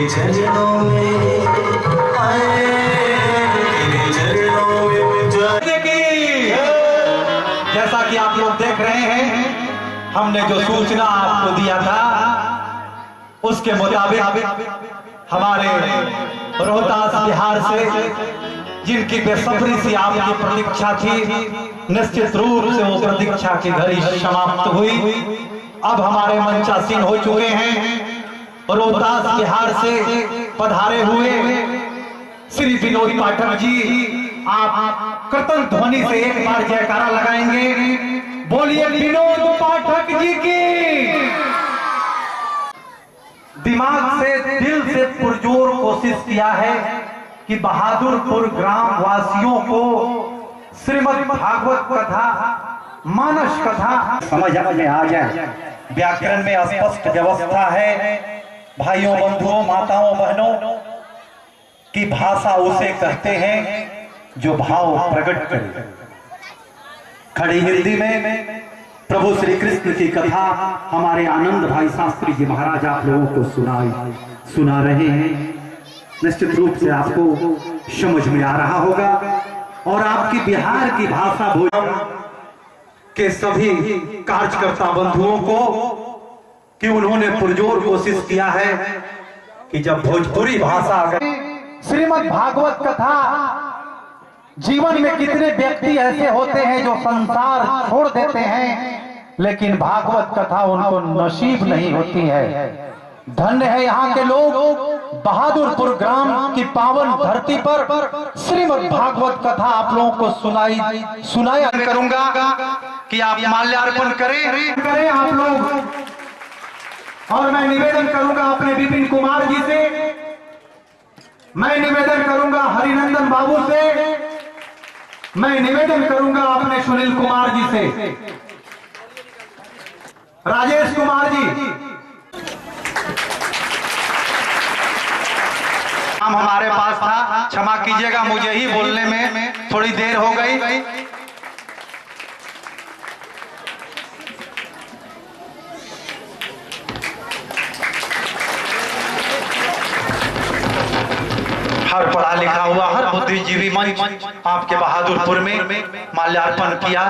चरणों में जैसा कि आप लोग देख रहे हैं, हमने जो सूचना आपको दिया था उसके मुताबिक हमारे रोहतास बिहार से जिनकी बेसब्री से आपकी प्रतीक्षा थी, निश्चित रूप से वो प्रतीक्षा की घड़ी समाप्त हुई। अब हमारे मंचासीन हो चुके हैं रोहतास बिहार से पधारे हुए श्री विनोद पाठक जी। आप कृतज्ञ ध्वनि से एक बार जयकारा लगाएंगे। बोलिए विनोद पाठक जी की। दिमाग से दिल से पुरजोर कोशिश किया है कि बहादुरपुर ग्राम वासियों को श्रीमद् भागवत कथा, मानस कथा समझ में आ जाए। व्याकरण में स्पष्ट व्यवस्था है। भाइयों, बंधुओं, माताओं, बहनों की भाषा उसे कहते हैं जो भाव प्रकट करे। खड़ी हिंदी में प्रभु श्री कृष्ण की कथा हमारे आनंद भाई शास्त्री जी महाराज आप लोगों को सुना रहे हैं। निश्चित रूप से आपको समझ में आ रहा होगा और आपकी बिहार की भाषा भोजन के सभी कार्यकर्ता बंधुओं को कि उन्होंने पुरजोर कोशिश किया है कि जब भोजपुरी भाषा अगर श्रीमद् भागवत कथा, जीवन में कितने व्यक्ति ऐसे होते हैं जो संसार छोड़ देते हैं, लेकिन भागवत कथा उनको नसीब नहीं होती है। धन्य है यहाँ के लोग। बहादुरपुर ग्राम की पावन धरती पर श्रीमद् भागवत कथा आप लोगों को सुनाया करूंगा कि आप माल्यार्पण करें आप लोग। और मैं निवेदन करूंगा अपने विपिन कुमार जी से, मैं निवेदन करूंगा हरिनंदन बाबू से, मैं निवेदन करूंगा अपने सुनील कुमार जी से, राजेश कुमार जी। हम हमारे पास था, क्षमा कीजिएगा मुझे ही बोलने में थोड़ी देर हो गई। हर पढ़ा लिखा हुआ, हर बुद्धिजीवी मंच आपके बहादुरपुर में माल्यार्पण किया।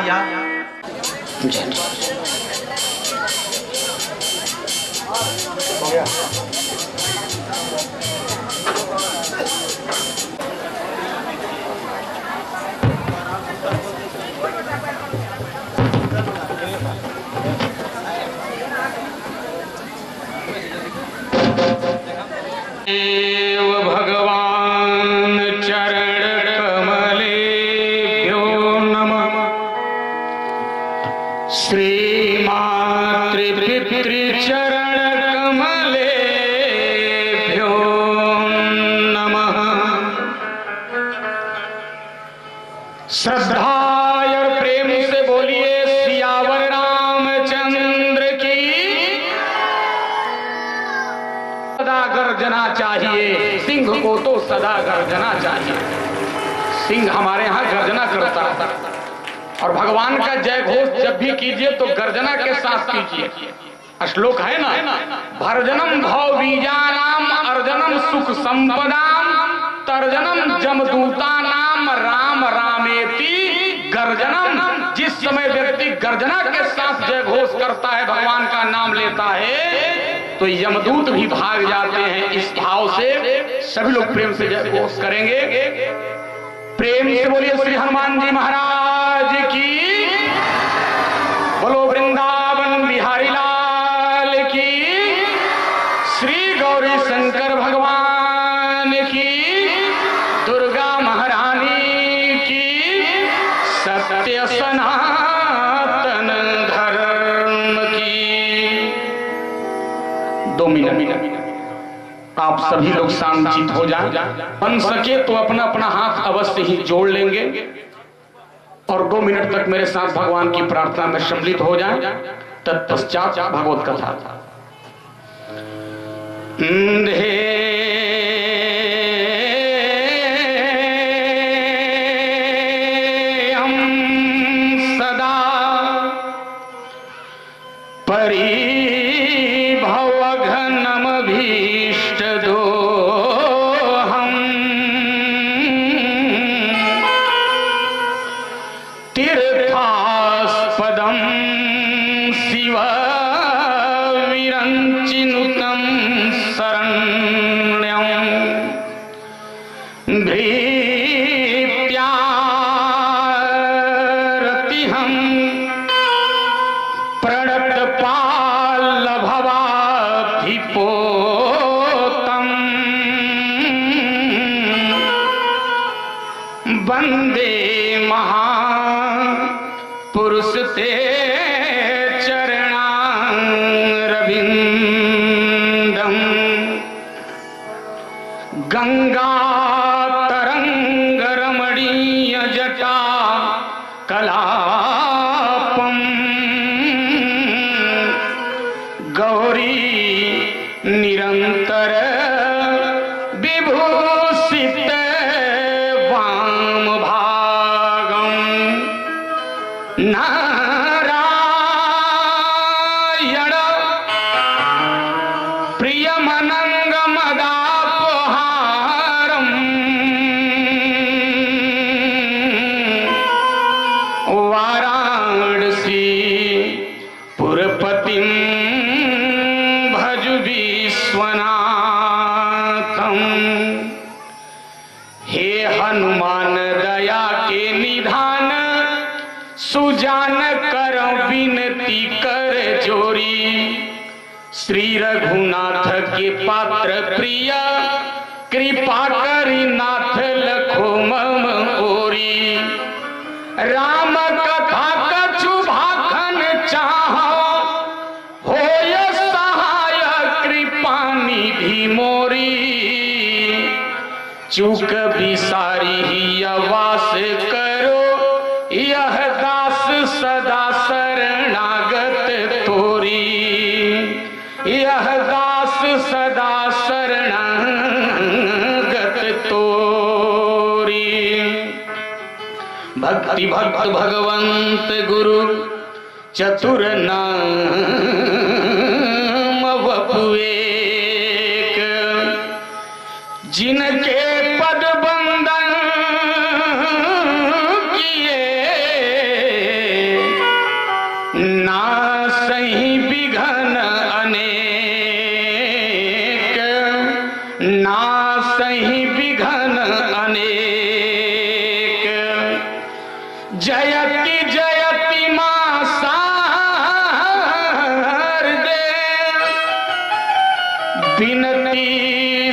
भगवान चरण कमलेभ्यो नमः। श्री मातृपितृचरण कमलेभ्यो नमः। श्रद्धा और प्रेम से बोलिए सियावर रामचंद्र की। सदा गर्जना चाहिए, सिंह को तो सदा गर्जना चाहिए। सिंह हमारे यहाँ गर्जना करता है और भगवान का जय घोष जब भी कीजिए तो गर्जना के साथ कीजिए। श्लोक है ना, भर्जनम भव बीजानाम अर्जनम सुख संपदाम तर्जनम जमदूता नाम राम रामेति गर्जनम। जिस समय व्यक्ति गर्जना के साथ जय घोष करता है, भगवान का नाम लेता है, तो यमदूत भी भाग जाते हैं। इस भाव से सभी लोग प्रेम से जय घोष करेंगे। प्रेम से बोलिए श्री हनुमान जी महाराज की। बोलो वृंदावन बिहारी लाल की। श्री गौरी शंकर भगवान की। दुर्गा महारानी की। सत्य सनातन धर्म की। 2 मिनट आप सभी लोग शांत हो जाएं। बन सके तो अपना अपना हाथ अवश्य ही जोड़ लेंगे और 2 मिनट तक मेरे साथ भगवान की प्रार्थना में सम्मिलित हो जाएं। तत्पश्चात भगवत कथा। हम सदा परिभवघनम भीष्ट दो वंदे महापुरुष ते चरणारविंदम गंगा तरंग रमणीय जटा कलापम गौरी निरंतर विभूषित वाम भागम नारायण प्रियमनंगमदापहारम वाराणसी पुरपतिम भज विश्वनाथम। हे हनुमान दया के निधान सुजान कर विनती कर जोरी श्री रघुनाथ के पात्र प्रिय कृपा करी नाथ लखो मम ओरी राम कथा कछु भाखन चाहो होय सहाय कृपा निधि मोरी चूक बिसारी ही वास करो यह दास सदा शरणागत तोरी यह दास सदा शरणागत तोरी। भक्ति भक्त भगवंत गुरु चतुर नाम वपुएक जिनके पद बंदन किए ना सही विघन अनेक ना सही विघन अनेक जयति जयति मां शारदे बिनती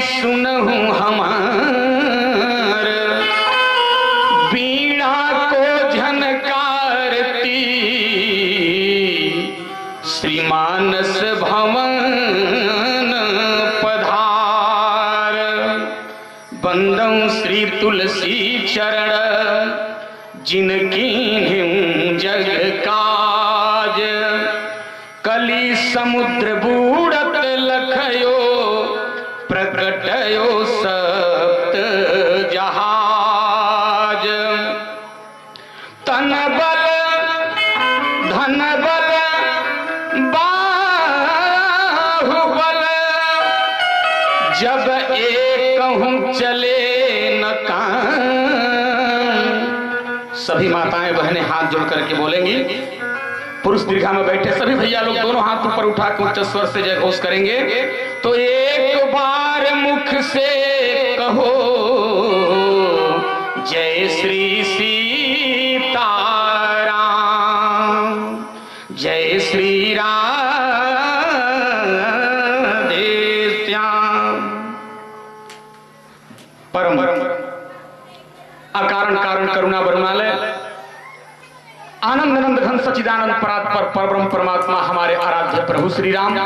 सुनहु हमार बीणा को झनकारती श्री मानस भवन पधार बंदं श्री तुलसी चरण जिनकी जग काज कली समुद्र बूढ़त लखयो प्रकटयो सप्त जहाज तन बल धन बल बाहुबल जब एक कहूं चले न कान। सभी माताएं बहनें हाथ जोड़ करके बोलेंगी। पुरुष दीर्घा में बैठे सभी भैया लोग दोनों हाथ ऊपर उठा के उच्च स्वर से जय घोष करेंगे। तो एक बार मुख से कहो जय श्री सीताराम जय श्री राधे श्याम। परम अकारण कारण करुणा बरुणालय आनंद आनंद घन सचिदानंद परात्पर परब्रह्म परमात्मा हमारे आराध्य प्रभु श्री राम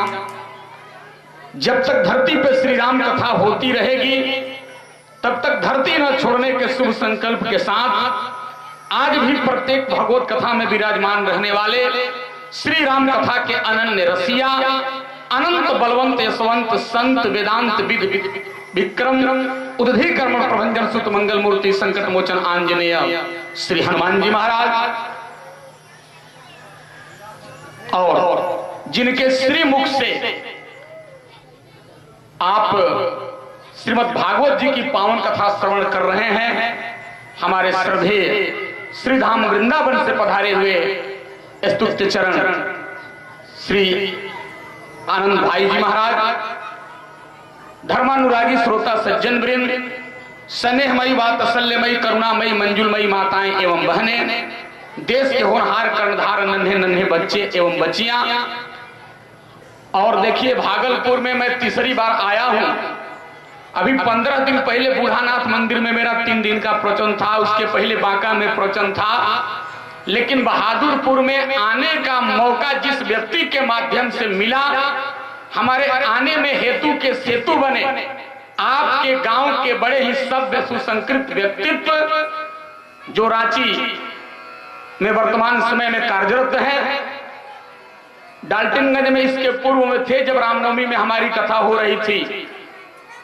जब तक धरती पे श्री राम कथा होती रहेगी तब तक धरती न छोड़ने के शुभ संकल्प के साथ आज भी प्रत्येक भगवत कथा में विराजमान रहने वाले श्री राम कथा के अनन्य रसिया अनंत बलवंत यशवंत संत वेदांत विद विक्रम उदधि कर्म प्रभंजन सुत मंगल मूर्ति संकट मोचन आंजनेय श्री हनुमान जी महाराज और जिनके श्री मुख से आप श्रीमद् भागवत जी की पावन कथा श्रवण कर रहे हैं हमारे श्रद्धेय श्री धाम वृंदावन से पधारे हुए स्तुत्य चरण श्री आनंद भाई जी महाराज धर्मानुरागी श्रोता सज्जन वृंद स्नेहमयी व तसल्यमयी करुणामयी मंजुलमयी माताएं एवं बहनें देश के होनहार कर्णधार नन्हे नन्हे बच्चे एवं बच्चियां। और देखिए भागलपुर में मैं तीसरी बार आया हूं। अभी 15 दिन पहले बूढ़ानाथ मंदिर में मेरा 3 दिन का प्रवचन था, उसके पहले बांका में प्रवचन था। लेकिन बहादुरपुर में आने का मौका जिस व्यक्ति के माध्यम से मिला, हमारे आने में हेतु के सेतु बने आपके गांव के बड़े ही सभ्य सुसंस्कृत व्यक्तित्व जो रांची में वर्तमान समय में कार्यरत है, डाल्टनगंज में इसके पूर्व में थे। जब रामनवमी में हमारी कथा हो रही थी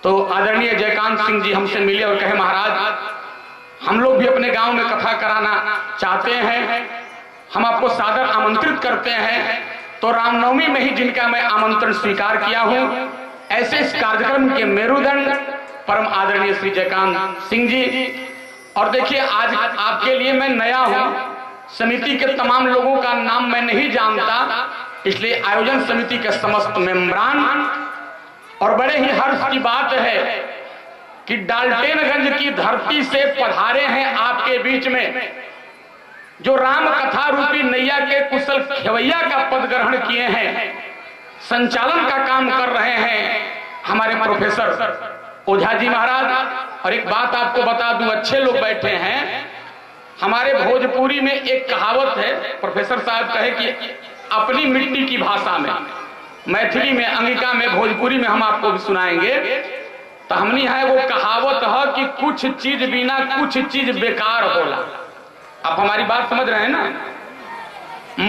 तो आदरणीय जयकांत सिंह जी हमसे मिले और कहे, महाराज हम लोग भी अपने गांव में कथा कराना चाहते हैं, हम आपको सादर आमंत्रित करते हैं। तो रामनवमी में ही जिनका मैं आमंत्रण स्वीकार किया हूं, ऐसे इस कार्यक्रम के मेरुदंड परम आदरणीय श्री जयकांत सिंह जी। और देखिए आज आपके लिए मैं नया हूं, समिति के तमाम लोगों का नाम मैं नहीं जानता, इसलिए आयोजन समिति के समस्त मेंबरान, और बड़े ही हर्ष की बात है कि डाल्टनगंज की धरती से पधारे हैं आपके बीच में, जो राम कथा रूपी नैया के कुशल खेवैया का पद ग्रहण किए हैं, संचालन का काम कर रहे हैं हमारे प्रोफेसर ओझा जी महाराज। और एक बात आपको बता दूं, अच्छे लोग बैठे हैं, हमारे भोजपुरी में एक कहावत है, प्रोफेसर साहब कहे कि अपनी मिट्टी की भाषा में, मैथिली में, अंगिका में, भोजपुरी में हम आपको भी सुनाएंगे। तो हमनी है वो कहावत है कि कुछ चीज बिना कुछ चीज बेकार होला। आप हमारी बात समझ रहे हैं ना?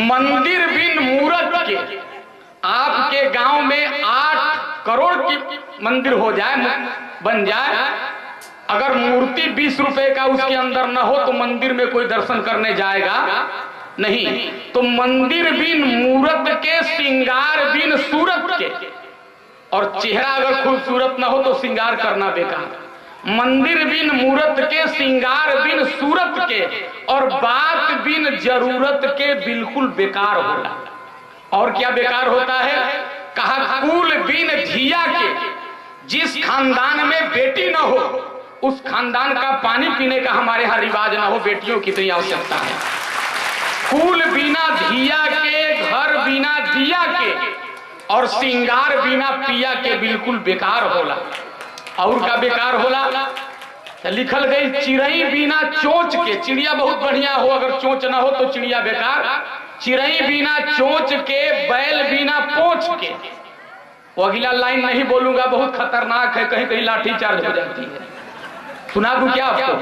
मंदिर बिन मूरत के, आपके गांव में 8 करोड़ की मंदिर हो जाए, बन जाए, अगर मूर्ति 20 रुपए का उसके अंदर न हो तो मंदिर में कोई दर्शन करने जाएगा नहीं। तो मंदिर बिन मूरत के, श्रृंगार बिन सूरत के, और चेहरा अगर खूबसूरत न हो तो श्रृंगार करना बेकार। मंदिर बिन मूरत के, श्रृंगार बिन सूरत के, और बात बिन जरूरत के बिल्कुल बेकार होला। और क्या बेकार होता है? कहा कुल बिन धिया के, जिस खानदान में बेटी न हो उस खानदान का पानी पीने का हमारे यहाँ रिवाज ना हो, बेटियों की तो आवश्यकता है। कुल बिना धिया के, घर बिना दिया के, और श्रृंगार बिना पिया के बिल्कुल बेकार होला। और का बेकार होला? तो लिखल गई चिड़ई बिना चोंच के, चिड़िया बहुत बढ़िया हो, अगर चोंच ना हो तो चिड़िया बेकार। चिड़ई बिना चोंच के, बैल बिना पोंछ के। वो अगला लाइन नहीं बोलूंगा, बहुत खतरनाक है, कहीं कहीं लाठी चार्ज हो जाती है, सुना दूं क्या आपको?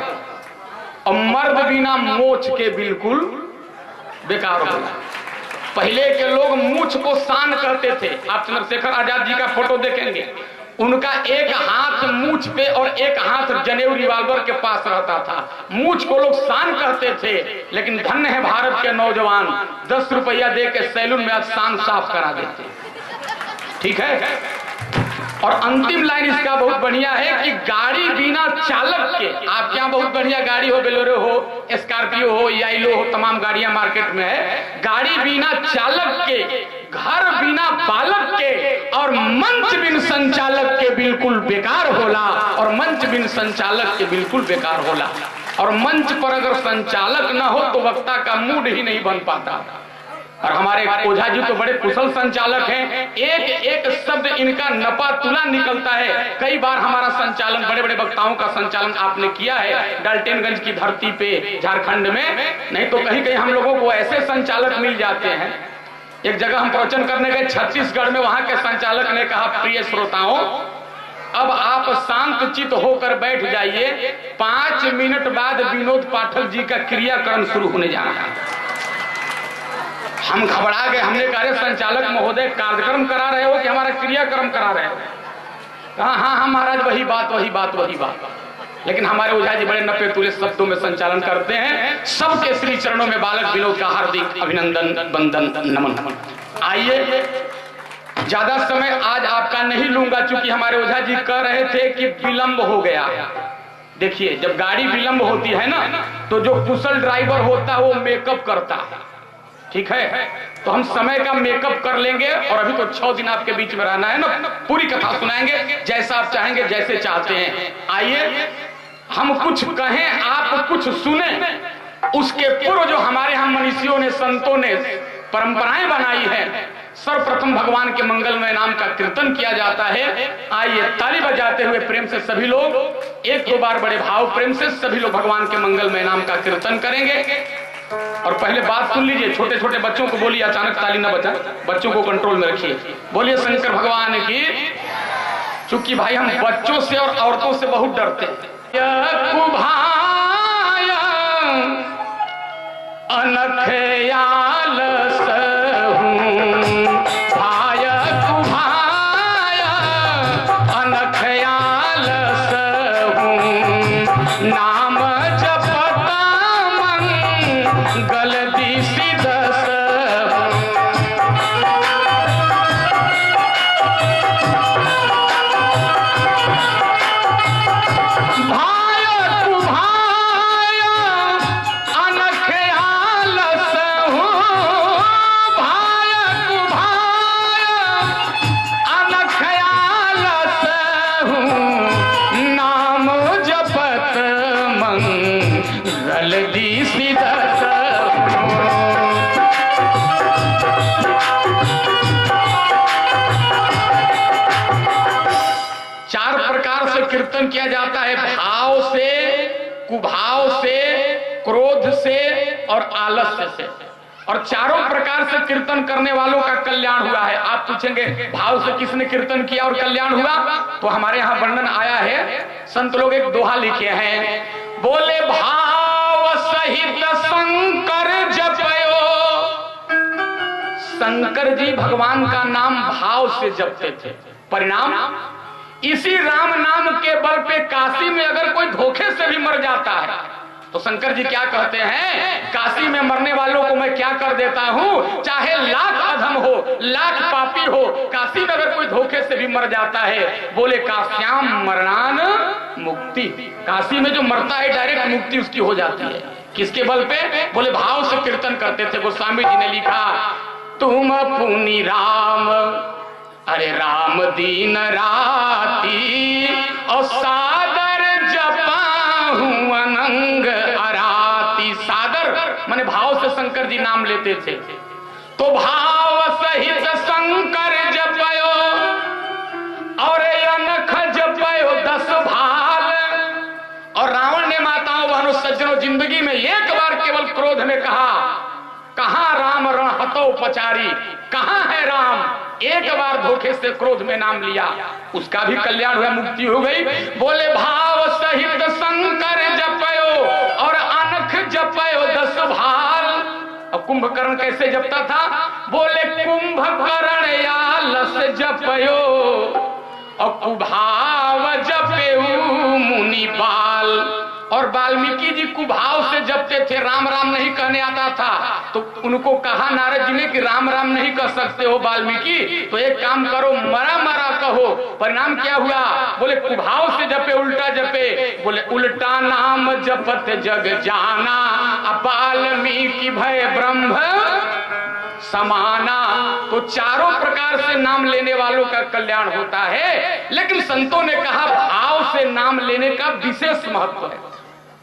और मर्द बिना मोछ के बिल्कुल बेकार होला। पहले के लोग मूछ को शान कहते थे। आप चंद्रशेखर आजाद जी का फोटो देखेंगे, उनका एक हाथ मूछ पे और एक हाथ जनेऊ रिवाल्वर के पास रहता था। मूछ को लोग शान कहते थे, लेकिन धन्य है भारत के नौजवान, 10 रुपया दे के सैलून में आज शान साफ करा देते। ठीक है। और अंतिम लाइन इसका बहुत बढ़िया है कि गाड़ी बिना चालक के, आपके यहाँ बहुत बढ़िया गाड़ी हो, बोलेरो हो, स्कॉर्पियो हो, याइलो हो, तमाम गाड़ियां मार्केट में है। गाड़ी बिना चालक के, घर बिना बालक के, और मंच बिन संचालक के बिल्कुल बेकार होला। और मंच बिन संचालक के बिल्कुल बेकार होला। और मंच पर अगर संचालक न हो तो वक्ता का मूड ही नहीं बन पाता। और हमारे ओझा जी तो बड़े कुशल संचालक हैं, एक एक शब्द इनका नपा तुला निकलता है। कई बार हमारा संचालन, बड़े बड़े वक्ताओं का संचालन आपने किया है डाल्टनगंज की धरती पे, झारखंड में, नहीं तो कहीं कहीं हम लोगों को ऐसे संचालक मिल जाते हैं। एक जगह हम प्रवचन करने गए छत्तीसगढ़ में, वहां के संचालक ने कहा, प्रिय श्रोताओं, अब आप शांत चित्त होकर बैठ जाइए, 5 मिनट बाद विनोद पाठक जी का क्रियाक्रम शुरू होने जा रहा है। हम घबरा गए, हमने कहा, संचालक महोदय कार्यक्रम करा रहे हो कि हमारा क्रियाक्रम करा रहे हो? कहा हाँ महाराज, वही बात वही बात वही बात। लेकिन हमारे ओझा जी बड़े नपे तुले शब्दों में संचालन करते हैं। सबके श्री चरणों में बालक विनोद का हार्दिक अभिनंदन, वंदन, नमन। आइए, ज्यादा समय आज आपका नहीं लूंगा, चूंकि हमारे ओझा जी कह रहे थे कि विलंब हो गया। देखिए, जब गाड़ी विलंब होती है ना, तो जो कुशल ड्राइवर होता है वो मेकअप करता है। ठीक है, तो हम समय का मेकअप कर लेंगे। और अभी तो 6 दिन आपके बीच में रहना है ना, पूरी कथा सुनाएंगे जैसा आप चाहेंगे, जैसे चाहते हैं। आइए, हम कुछ कहें, आप कुछ सुने। उसके पूर्व जो हमारे यहाँ मनीषियों ने, संतों ने परंपराएं बनाई है, सर्वप्रथम भगवान के मंगलमय नाम का कीर्तन किया जाता है। आइए ताली बजाते हुए प्रेम से सभी लोग एक दो बार बड़े भाव प्रेम से सभी लोग भगवान के मंगलमय नाम का कीर्तन करेंगे। और पहले बात सुन लीजिए, छोटे छोटे बच्चों को बोलिए, अचानक ताली ना बजाएं, बच्चों को कंट्रोल में रखिए। बोलिए शंकर भगवान की। चूंकि भाई हम बच्चों से और औरतों से बहुत डरते हैं। अनखयाल नाम जपता मंगल दिशि दस भाय कुभाय अनखयाल सहु भाय कुभाय अनखयाल सहु नाम जपत मंगल दिशि दस। चार प्रकार से कीर्तन किया जाता है, भाव से, कुभाव से, क्रोध से और आलस्य से। और चारों प्रकार से कीर्तन करने वालों का कल्याण हुआ है। आप पूछेंगे भाव से किसने कीर्तन किया और कल्याण हुआ? तो हमारे यहाँ वर्णन आया है, संत लोग एक दोहा लिखे हैं, बोले भाव सहित शंकर जपयो। शंकर जी भगवान का नाम भाव से जपते थे, परिणाम इसी राम नाम के बल पे काशी में अगर कोई धोखे से भी मर जाता है तो शंकर जी क्या कहते हैं, काशी में मरने वालों को मैं क्या कर देता हूं, चाहे लाख अधम हो, लाख पापी हो, काशी में अगर कोई धोखे से भी मर जाता है, बोले काश्याम मरणान मुक्ति। काशी में जो मरता है डायरेक्ट मुक्ति उसकी हो जाती है। किसके बल पे? बोले भाव से कीर्तन करते थे। गोस्वामी जी ने लिखा, तुम पुनि राम, अरे राम दीन राती और सादर जपाहूं अनंग अराती। सादर माने भाव से शंकर जी नाम लेते थे। तो भाव सहित शंकर जपयो और अनख जपयो 10 भाल। और रावण ने माताओं बहनों सज्जनों जिंदगी में एक बार केवल क्रोध में कहा, कहां राम रण हतो पचारी, कहां है राम। एक बार धोखे से क्रोध में नाम लिया, उसका भी कल्याण हुआ, मुक्ति हो गई। बोले भाव सहित शंकर जपयो और अनख जपयो 10 भाल। और कुंभकर्ण कैसे जपता था? बोले कुंभकर्ण यालस जपयो और कुभाव जपेऊ मुनि बाल। और वाल्मीकि जी कुभाव से जपते थे, राम राम नहीं कहने आता था, तो उनको कहा नारद जी ने कि राम राम नहीं कह सकते हो वाल्मीकि, तो एक काम करो मरा मरा कहो। परिणाम क्या हुआ? बोले कुभाव से जपे उल्टा जपे, बोले उल्टा नाम जपत जग जाना वाल्मीकि भय ब्रह्म समाना। तो चारों प्रकार से नाम लेने वालों का कल्याण होता है, लेकिन संतों ने कहा भाव से नाम लेने का विशेष महत्व है।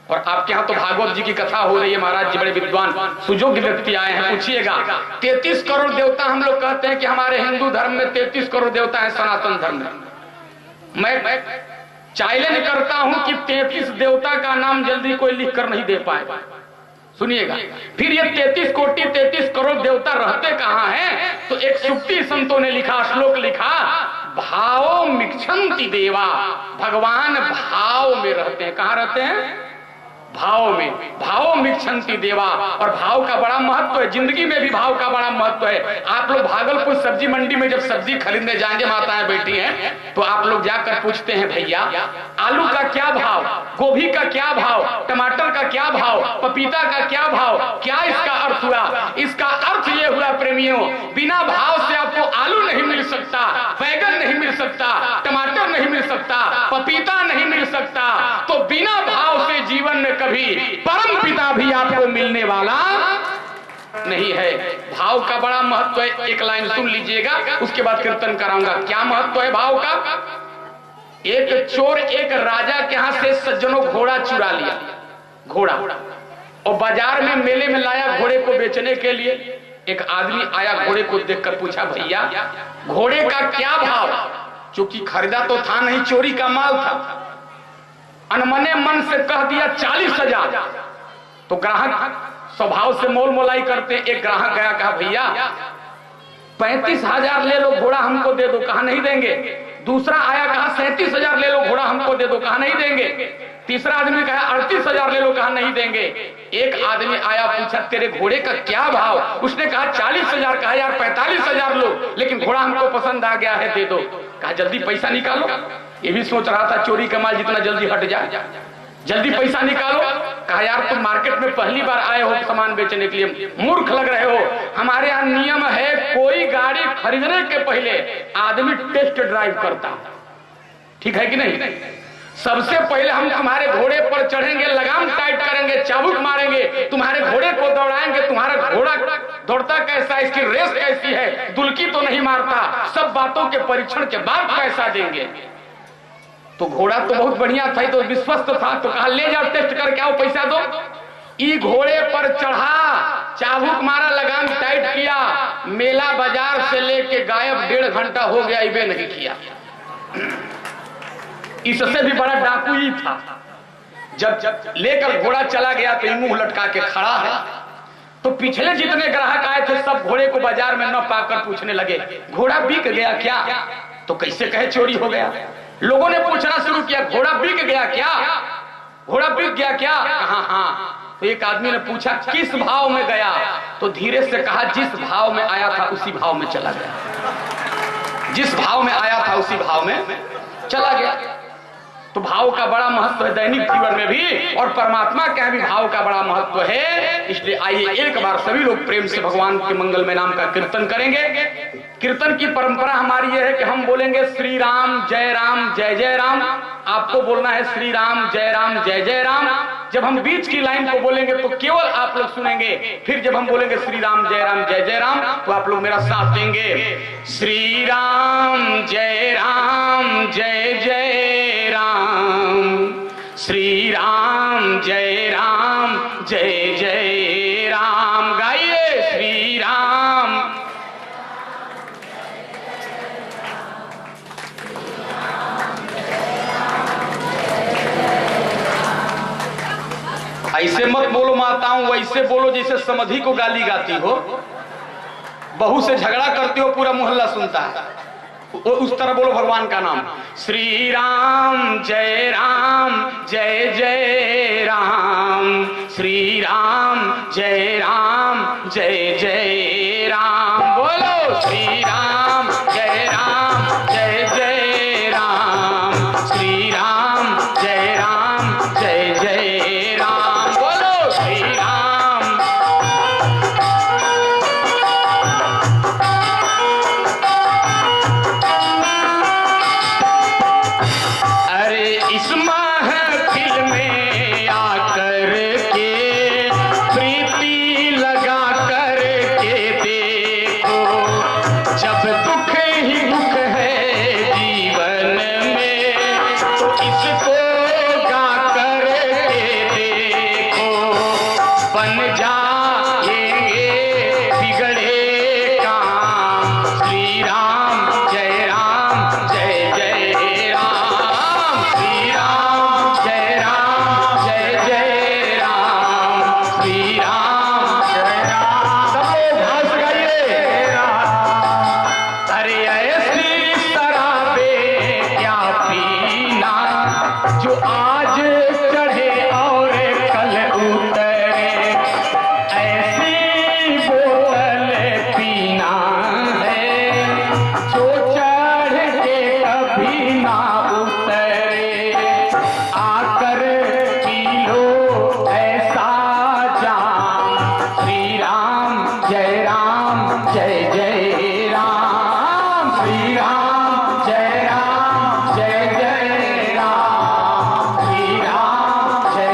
और आपके यहाँ तो भागवत जी की कथा हो रही है, महाराज जी बड़े विद्वान सुयोग्य व्यक्ति आए हैं, पूछिएगा। 33 करोड़ देवता हम लोग कहते हैं कि हमारे हिंदू धर्म में 33 करोड़ देवता है, सनातन धर्म में। मैं चैलेंज करता हूं कि 33 देवता का नाम जल्दी कोई लिख कर नहीं दे पाए। सुनिएगा, फिर ये 33 कोटि 33 करोड़ देवता रहते कहाँ हैं? तो एक सुक्ति संतों ने लिखा, श्लोक लिखा, भावो मिक्षन्ति देवा। भगवान भाव में रहते हैं। कहाँ रहते हैं? भाव में। भाव मिक्षन्ति देवा। और भाव का बड़ा महत्व है, जिंदगी में भी भाव का बड़ा महत्व है। आप लोग भागलपुर सब्जी मंडी में जब सब्जी खरीदने जाएंगे, माताएं बैठी हैं, तो आप लोग जाकर पूछते हैं, भैया आलू का क्या भाव, गोभी का क्या भाव, टमाटर का क्या भाव, पपीता का क्या भाव। क्या इसका अर्थ हुआ? इसका अर्थ ये हुआ प्रेमियों, बिना भाव से आपको आलू नहीं मिल सकता, बैगन नहीं मिल सकता, टमाटर नहीं मिल सकता, पपीता नहीं मिल सकता। तो बिना भाव से जीवन में कभी परम पिता भी आपको मिलने वाला नहीं है। भाव का बड़ा महत्व है। एक लाइन सुन लीजिएगा, उसके बाद कीर्तन कराऊंगा। क्या महत्व है भाव का? एक चोर एक राजा के यहां से सज्जनों घोड़ा चुरा लिया, घोड़ा, और बाजार में मेले में लाया घोड़े को बेचने के लिए। एक आदमी आया, घोड़े को देखकर पूछा, भैया घोड़े का क्या भाव? क्योंकि खरीदा तो था नहीं, चोरी का माल था। अनमने मन से कह दिया 40,000। तो ग्राहक स्वभाव से मोल मोलाई करते। एक ग्राहक गया, कहा भैया 35,000 ले लो, घोड़ा हमको दे दो। कहा नहीं देंगे। दूसरा आया, कहा 37,000 ले लो, घोड़ा हमको दे दो। कहा नहीं देंगे। तीसरा आदमी कहा 38,000 ले लो। कहा नहीं देंगे। एक आदमी आया, पूछा तेरे घोड़े का क्या भाव? उसने कहा 40,000। कहा यार 45,000 लो, लेकिन घोड़ा हमको पसंद आ गया है, दे दो। कहा जल्दी पैसा निकालो। ये भी सोच रहा था चोरी का माल जितना जल्दी हट जाए, जल्दी पैसा निकालो। कहा यार तुम मार्केट में पहली बार आए हो सामान बेचने के लिए, मूर्ख लग रहे हो। हमारे यहाँ नियम है, कोई गाड़ी खरीदने के पहले आदमी टेस्ट ड्राइव करता। ठीक है कि नहीं? सबसे पहले हम तुम्हारे घोड़े पर चढ़ेंगे, लगाम टाइट करेंगे, चाबुक मारेंगे, तुम्हारे घोड़े को दौड़ाएंगे। तुम्हारा घोड़ा दौड़ता कैसा, इसकी रेस कैसी है, दुलकी तो नहीं मारता, सब बातों के परीक्षण के बाद पैसा देंगे। तो घोड़ा तो बहुत बढ़िया था, तो विश्वस्त था। तो कहा ले जाओ, टेस्ट करके आओ, पैसा दो। ई घोड़े पर चढ़ा, चाबुक मारा, लगाम टाइट किया, मेला बाजार से लेके गायब 1.5 घंटा हो गया, इबे नहीं किया। इससे भी बड़ा डाकू ही था। जब लेकर घोड़ा चला गया तो मुंह लटका के खड़ा है। तो पिछले जितने ग्राहक आए थे सब घोड़े को बाजार में न पाकर पूछने लगे, घोड़ा बिक गया क्या? तो कैसे कहे चोरी हो गया? लोगों ने पूछना शुरू किया, घोड़ा बिक गया क्या? घोड़ा बिक गया क्या? कहा हाँ। तो एक आदमी ने पूछा किस भाव में गया? तो धीरे से कहा जिस भाव में आया था उसी भाव में चला गया। जिस भाव में आया था उसी भाव में चला गया। तो भाव का बड़ा महत्व है दैनिक जीवन में भी, और परमात्मा का भी भाव का बड़ा महत्व है। इसलिए आइए एक बार सभी लोग प्रेम से भगवान के मंगलमय नाम का कीर्तन करेंगे। कीर्तन की परंपरा हमारी यह है कि हम बोलेंगे श्री राम जय जय राम। आपको बोलना है श्री राम जय जय राम। जब हम बीच की लाइन को बोलेंगे तो केवल आप लोग सुनेंगे, फिर जब हम बोलेंगे श्री राम जय जय राम तो आप लोग मेरा साथ देंगे। श्री राम जय जय राम, श्री राम जय जय राम। गाइए श्री राम। ऐसे मत बोलो माताओं, वैसे बोलो जैसे समधी को गाली गाती हो, बहू से झगड़ा करती हो, पूरा मोहल्ला सुनता है। उस तरह बोलो भगवान का नाम। श्री राम जय जय राम, श्री राम जय जय राम। बोलो श्री राम जय जय राम, श्री राम जय जय राम। बोलो श्री राम। अरे इस महफिल में आकर के प्रीति लगा कर के देखो, जब दुख ही दुख है जीवन में तो इसको गा कर के देखो, बन जाएंगे बिगड़े काम। श्री राम जय जय राम, श्री राम जय जय राम, श्री राम जय राम। सब लोग भाव से गाइए। अरे ऐसी शराबे क्या पीना जो आज चढ़े और कल उतरे, ऐसी बोतल पीना है जो चढ़ के कभी ना उतरे। आकर पी लो ऐसा जाम। श्री राम जय जय राम, श्री राम जय जय राम, श्री राम जय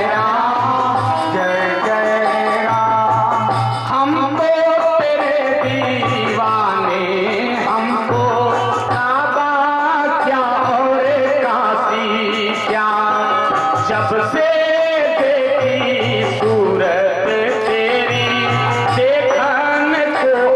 जय राम। हम तो तेरे दीवाने, हमको काबा क्या और काशी क्या, जब से देखी सूरत तेरी देखन को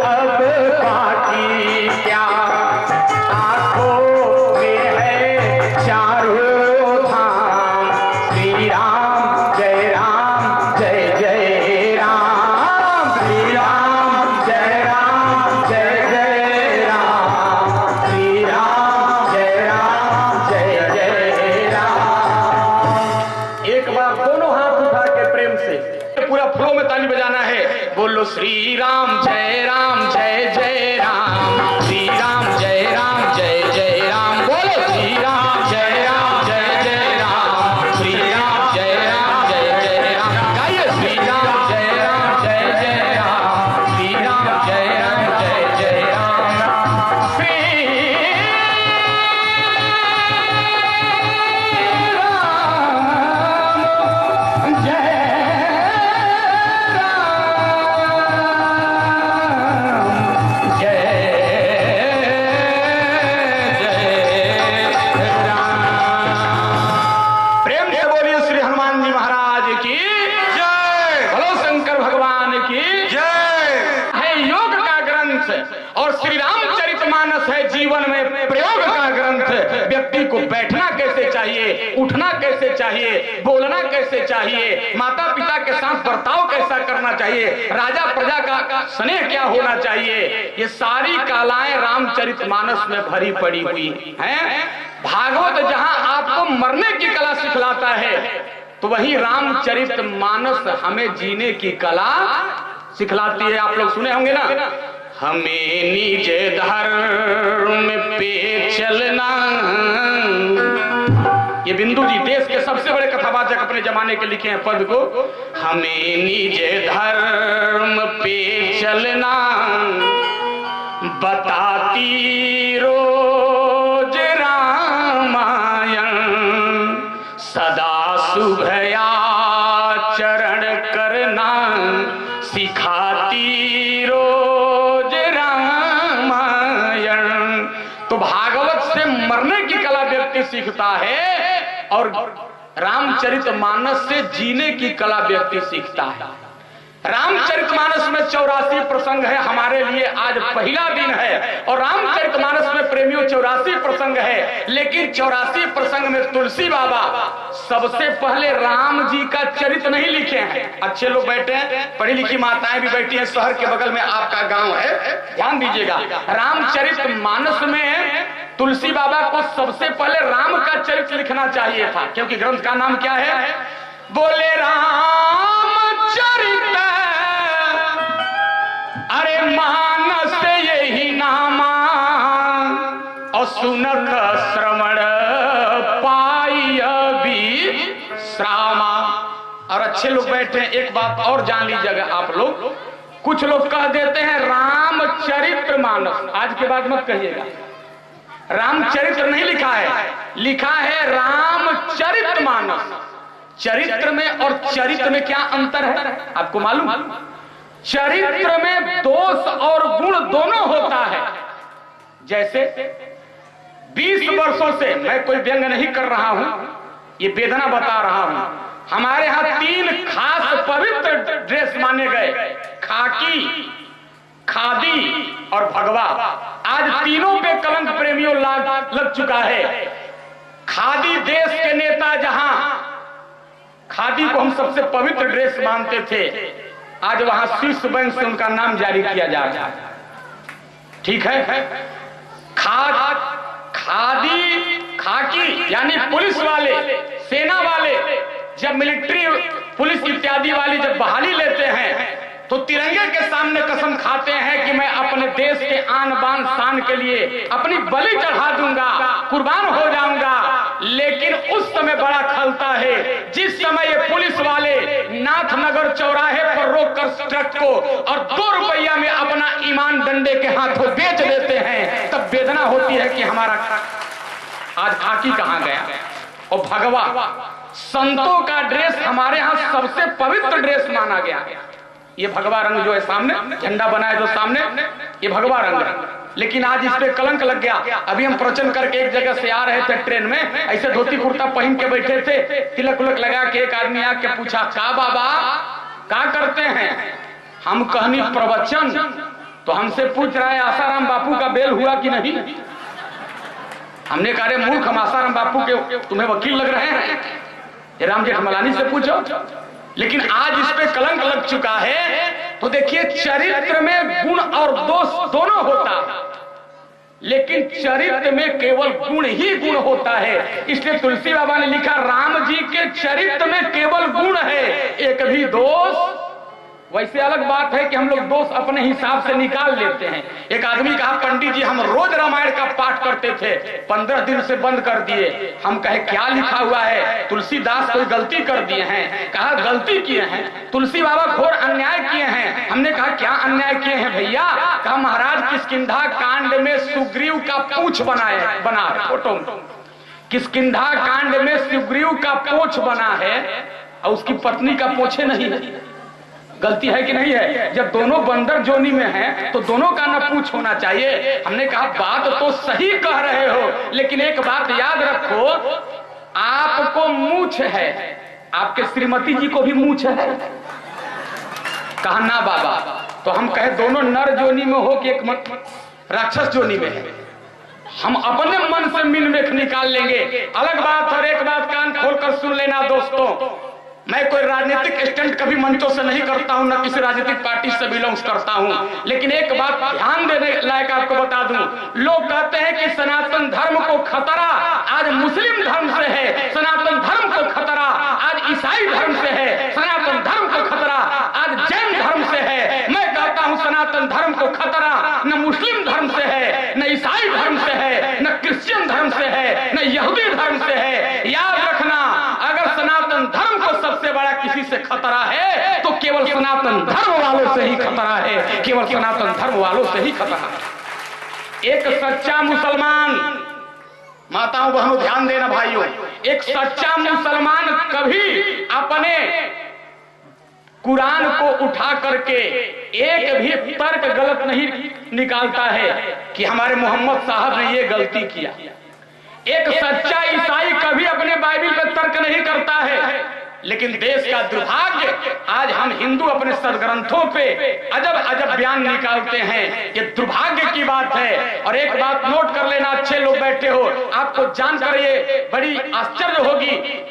बोलो श्री राम जय जय राम, श्री राम जय जय राम, बोलो श्री राम जय जय राम, श्री राम जय जय राम, गाइए श्री राम जय जय राम, श्री राम जय जय राम, श्री और श्री रामचरितमानस है जीवन में प्रयोग का ग्रंथ। व्यक्ति को बैठना कैसे चाहिए, उठना कैसे चाहिए, बोलना कैसे चाहिए, माता पिता के साथ बर्ताव कैसा करना चाहिए, राजा प्रजा का स्नेह क्या होना चाहिए, ये सारी कलाएं रामचरितमानस में भरी पड़ी हुई हैं। भागवत जहां आपको मरने की कला सिखलाता है, तो वही रामचरितमानस हमें जीने की कला सिखलाती है। आप लोग सुने होंगे ना, हमें निज धर्म पे चलना। ये बिंदु जी देश के सबसे बड़े कथावाचक अपने जमाने के लिखे हैं पद को। हमें निज धर्म पे चलना बताती रोज रामायण, सदा शुभया चरण करना सिखाती रोज रामायण। तो भागवत से मरने की कला व्यक्ति सीखता है और रामचरितमानस से जीने की कला व्यक्ति सीखता है। रामचरितमानस में 84 प्रसंग है, हमारे लिए आज पहला दिन है और रामचरितमानस में प्रेमियों 84 प्रसंग है, लेकिन 84 प्रसंग में तुलसी बाबा सबसे पहले राम जी का चरित नहीं लिखे हैं। अच्छे लोग बैठे हैं, पढ़ी लिखी माताएं भी बैठी हैं, शहर के बगल में आपका गांव है, ध्यान दीजिएगा। रामचरितमानस में तुलसी बाबा को सबसे पहले राम का चरित लिखना चाहिए था, क्योंकि ग्रंथ का नाम क्या है? बोले रामचरित अरे मानस यही नामा, और सुनत श्रवण पाई विश्रामा। और अच्छे लोग बैठे हैं, एक बात और जान लीजिएगा आप लोग, कुछ लोग कह देते हैं रामचरितमानस, आज के बाद मत कहिएगा, रामचरित्र नहीं लिखा है, लिखा है रामचरितमानस। चरित्र में और चरित्र में क्या अंतर है आपको मालूम? चरित्र में दोष और गुण दोनों होता है। जैसे 20 वर्षों से मैं कोई व्यंग नहीं कर रहा हूं, ये वेदना बता रहा हूं। हमारे यहां 3 खास पवित्र ड्रेस माने गए, खाकी, खादी और भगवा। आज तीनों पे कलंक प्रेमियों लग चुका है। खादी देश के नेता जहां खादी को हम सबसे पवित्र ड्रेस मानते थे, आज वहां स्विस बैंक से उनका नाम जारी किया जा रहा है। ठीक है, खादी, खाकी यानी पुलिस वाले, सेना वाले जब मिलिट्री पुलिस इत्यादि वाली जब बहाली लेते हैं तो तिरंगे के सामने कसम खाते हैं कि मैं अपने देश के आन बान शान के लिए अपनी बलि चढ़ा दूंगा, कुर्बान हो जाऊंगा। लेकिन उस समय बड़ा खलता है जिस समय ये पुलिस वाले नाथनगर चौराहे पर रोककर ट्रक को और 2 रुपया में अपना ईमान डंडे के हाथों बेच देते हैं, तब वेदना होती है कि हमारा आज खाकी कहां गया। और भगवा, संतों का ड्रेस हमारे यहाँ सबसे पवित्र ड्रेस माना गया। ये भगवा रंग जो है सामने झंडा बना है जो सामने, ये भगवा रंग है, लेकिन आज इस पे कलंक लग गया। अभी हम प्रवचन करके एक जगह से आ रहे थे ट्रेन में, ऐसे धोती कुर्ता पहन के बैठे थे, तिलक उलक लगा के एक आदमी आके पूछा, का बाबा क्या करते हैं? हम कहनी प्रवचन। तो हमसे पूछ रहा है आसाराम बापू का बेल हुआ कि नहीं। हमने कहा मूर्ख, हम आसाराम बापू के तुम्हें वकील लग रहे हैं? राम जेठमलानी से पूछो। लेकिन आज इस पे कलंक लग चुका है। तो देखिए, चरित्र में गुण और दोष दोनों होता है, लेकिन चरित्र में केवल गुण ही गुण होता है। इसलिए तुलसी बाबा ने लिखा, राम जी के चरित्र में केवल गुण है, एक भी दोष वैसे अलग बात है कि हम लोग दोष अपने हिसाब से निकाल लेते हैं। एक आदमी कहा, पंडित जी हम रोज रामायण का पाठ करते थे, 15 दिन से बंद कर दिए। हम कहे क्या लिखा हुआ है? तुलसीदास कोई गलती कर दिए हैं? कहा गलती किए हैं, तुलसी बाबा घोर अन्याय किए हैं। हमने कहा क्या अन्याय किए हैं भैया? कहा महाराज किष्किंधा कांड में सुग्रीव का पूंछ बना है फोटो में। किष्किंधा कांड में सुग्रीव का पूंछ बना है और उसकी पत्नी का पूंछे नहीं है। गलती है कि नहीं है? जब दोनों बंदर जोनी में हैं तो दोनों का न पूंछ होना चाहिए। हमने कहा बात तो सही कह रहे हो, लेकिन एक बात याद रखो, आपको मूंछ है, आपके श्रीमती जी को भी मूंछ है। कहा ना बाबा। तो हम कहे दोनों नर जोनी में हो कि एक राक्षस जोनी में है। हम अपने मन से मिनमेख निकाल लेंगे, अलग बात। और एक बात कान खोलकर सुन लेना दोस्तों, मैं कोई राजनीतिक स्टंट कभी मंचों से नहीं करता हूं, न किसी राजनीतिक पार्टी से बिलोंग्स करता हूं, लेकिन एक बात ध्यान देने लायक आपको बता दूं। लोग कहते हैं कि सनातन धर्म को खतरा आज मुस्लिम धर्म से है, सनातन धर्म को खतरा आज ईसाई धर्म से है, सनातन धर्म को खतरा आज जैन धर्म से है। मैं कहता हूं सनातन धर्म को खतरा न मुस्लिम धर्म से है, न ईसाई धर्म से है, न क्रिश्चियन धर्म से है, न यहूदी धर्म से है। याद रखना, अगर सनातन धर्म को सबसे बड़ा किसी से खतरा है तो केवल सनातन धर्म वालों से ही खतरा है, केवल सनातन धर्म वालों से ही खतरा है। एक सच्चा मुसलमान, माताओं बहनों ध्यान देना भाइयों, एक सच्चा मुसलमान कभी अपने कुरान को उठा करके एक भी तर्क गलत नहीं निकालता है कि हमारे मोहम्मद साहब ने ये गलती किया। एक सच्चा ईसाई कभी अपने बाइबिल पर तर्क नहीं करता है। लेकिन देश का दुर्भाग्य, आज हम हिंदू अपने सदग्रंथों पे अजब अजब बयान निकालते हैं। ये दुर्भाग्य की बात है। और एक बात नोट कर लेना, अच्छे लोग बैठे हो, आपको जानकर ये बड़ी आश्चर्य होगी,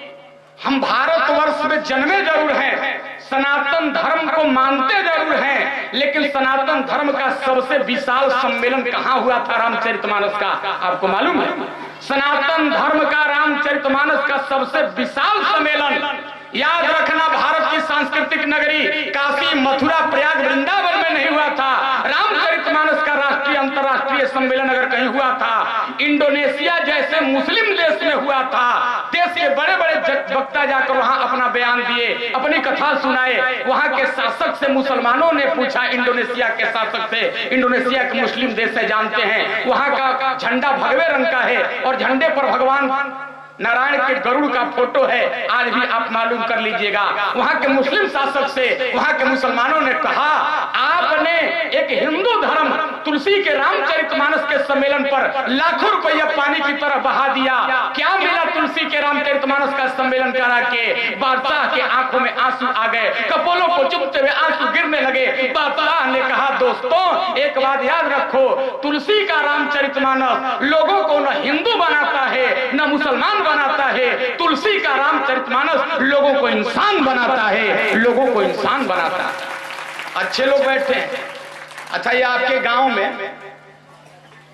हम भारतवर्ष में जन्मे जरूर हैं, सनातन धर्म को मानते जरूर हैं, लेकिन सनातन धर्म का सबसे विशाल सम्मेलन कहां हुआ था? रामचरितमानस का। आपको मालूम है? सनातन धर्म का रामचरितमानस का सबसे विशाल सम्मेलन, याद रखना, भारत की सांस्कृतिक नगरी काशी, मथुरा, प्रयाग, वृंदावन में नहीं हुआ था। रामचरितमानस का राष्ट्रीय अंतर्राष्ट्रीय सम्मेलन अगर कहीं हुआ था, इंडोनेशिया जैसे मुस्लिम देश में हुआ था। देश के बड़े बड़े वक्ता जाकर वहां अपना बयान दिए, अपनी कथा सुनाए। वहां के शासक से मुसलमानों ने पूछा, इंडोनेशिया के शासक से, इंडोनेशिया के मुस्लिम देश से जानते हैं, वहां का झंडा भगवे रंग का है और झंडे पर भगवान नारायण के गरुड़ का फोटो है। आज भी आप मालूम कर लीजिएगा। वहां के मुस्लिम शासक से वहां के मुसलमानों ने कहा, आपने एक हिंदू धर्म तुलसी के रामचरितमानस के सम्मेलन पर लाखों रुपया पानी की तरह बहा दिया। क्या मिला तुलसी के रामचरितमानस का सम्मेलन करा के? बादशाह के आंखों में आंसू आ गए, कपोलों को चुभते हुए आंसू गिरने लगे। बादशाह ने कहा, दोस्तों एक बात याद रखो, तुलसी का रामचरितमानस लोगों को न हिंदू बनाता है न मुसलमान बनाता है, तुलसी का रामचरितमानस लोगों को इंसान बनाता है, लोगों को इंसान बनाता है। अच्छे लोग बैठे हैं। अच्छा, ये आपके गांव में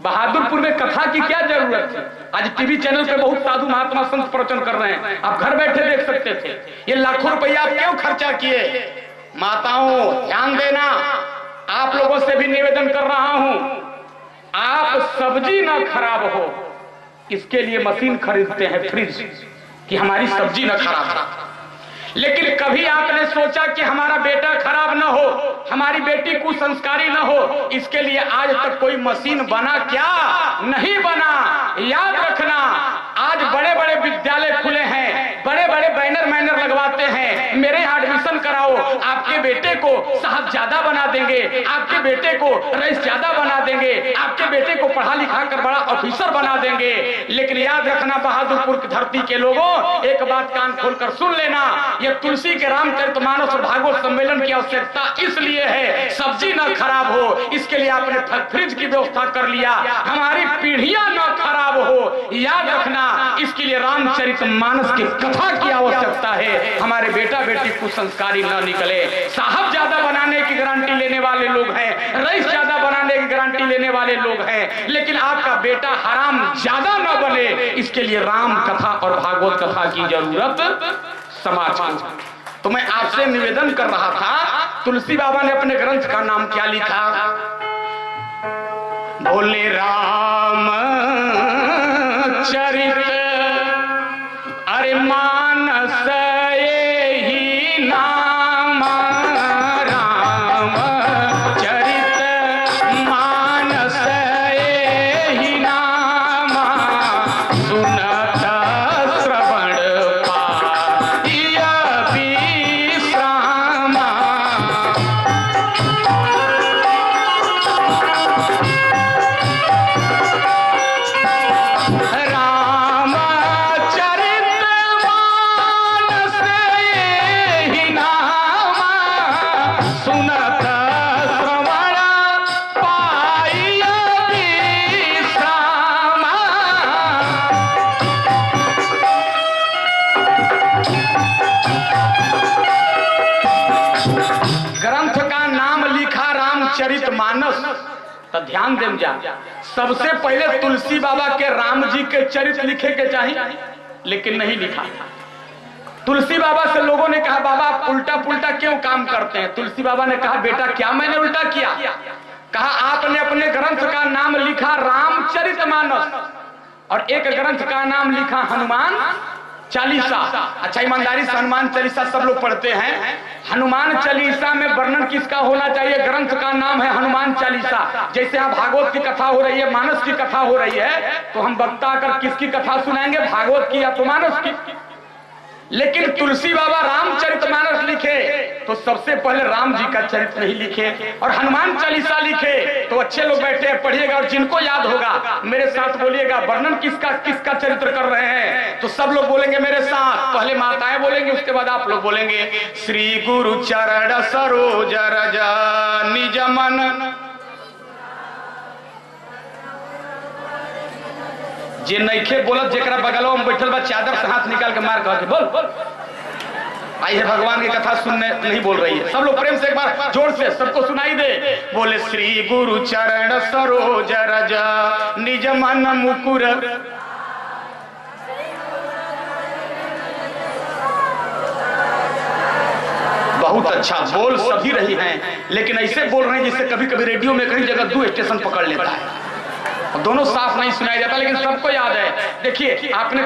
बहादुरपुर में कथा की क्या जरूरत थी? आज टीवी चैनल पे बहुत साधु महात्मा संत प्रवचन कर रहे हैं, आप घर बैठे देख सकते थे। ये लाखों रुपया आप क्यों खर्चा किए? माताओं ध्यान देना, आप लोगों से भी निवेदन कर रहा हूं, आप सब्जी ना खराब हो इसके लिए मशीन खरीदते हैं, फ्रिज, कि हमारी सब्जी ना खराब हो। लेकिन कभी आपने सोचा कि हमारा बेटा खराब ना हो, हमारी बेटी कुसंस्कारी ना हो, इसके लिए आज तक कोई मशीन बना क्या? नहीं बना। याद रखना, आज बड़े बड़े विद्यालय खुले हैं, बड़े बड़े बैनर मैनर लगवाते हैं, मेरे यहाँ एडमिशन कराओ, आपके बेटे को साहबजादा बना देंगे, आपके बेटे को रईस ज्यादा बना देंगे, आपके बेटे को पढ़ा लिखा कर बड़ा ऑफिसर बना देंगे। लेकिन याद रखना बहादुरपुर की धरती के लोगों, एक बात कान खोलकर सुन लेना, ये तुलसी के रामचरितमानस और भागवत सम्मेलन की आवश्यकता इसलिए है, सब्जी ना खराब हो इसके लिए आपने फ्रिज की व्यवस्था कर लिया, हमारी पीढ़ियां ना खराब हो, याद रखना इसके लिए रामचरितमानस की कथा की आवश्यकता है। हमारे बेटा बेटी कुसंस्कारी ना निकले। साहब ज्यादा बनाने की गारंटी लेने वाले लोग हैं, रईस ज्यादा बनाने की गारंटी लेने वाले लोग हैं, लेकिन आपका बेटा हराम ज्यादा ना बने इसके लिए राम कथा और भागवत कथा की जरूरत समाज को। तो मैं आपसे निवेदन कर रहा था तुलसी बाबा ने अपने ग्रंथ का नाम क्या लिखा? बोले राम चरित अरे मानस ही नाम, राम चरित मानस ही नाम, सुनत श्रवण पाइय विश्राम। ग्रंथ का नाम लिखा रामचरितमानस। तो ध्यान दें जा, सबसे पहले तुलसी बाबा के राम जी के चरित्र लिखे के चाहिए, लेकिन नहीं लिखा। तुलसी बाबा से लोगों ने कहा बाबा आप उल्टा पुल्टा क्यों काम करते हैं? तुलसी बाबा ने कहा बेटा क्या मैंने उल्टा किया? कहा आपने अपने ग्रंथ का नाम लिखा रामचरितमानस और एक ग्रंथ का नाम लिखा हनुमान चालीसा। अच्छा ईमानदारी से हनुमान चालीसा सब लोग पढ़ते हैं। हनुमान चालीसा में वर्णन किसका होना चाहिए? ग्रंथ का नाम है हनुमान चालीसा। जैसे यहाँ भागवत की कथा हो रही है, मानस की कथा हो रही है, तो हम वक्ता आकर किसकी कथा सुनाएंगे? भागवत की या तो मानस की। लेकिन तुलसी बाबा रामचरितमानस लिखे तो सबसे पहले राम जी का चरित्र नहीं लिखे, और हनुमान चालीसा लिखे तो अच्छे लोग बैठे हैं पढ़िएगा, और जिनको याद होगा मेरे साथ बोलिएगा वर्णन किसका किसका चरित्र कर रहे हैं। तो सब लोग बोलेंगे मेरे साथ, पहले माताएं बोलेंगे उसके बाद आप लोग बोलेंगे। श्री गुरु चरण सरोज रज निज मन, जे नइखे बोलत जेकरा बगलवा में बैठल बा चादर से हाथ निकाल के मार के बोल। आई है भगवान की कथा सुनने नहीं बोल रही है। सब लोग प्रेम से एक बार जोर से सबको सुनाई दे, बोले श्री गुरु चरण सरोज रज निज मन मुकुर। बहुत अच्छा बोल सभी रही हैं, लेकिन ऐसे बोल रहे हैं जिससे कभी कभी रेडियो में कहीं जगह 2 स्टेशन पकड़ लेता है, दोनों साफ नहीं सुनाया जाता, लेकिन सबको याद है। देखिए आपने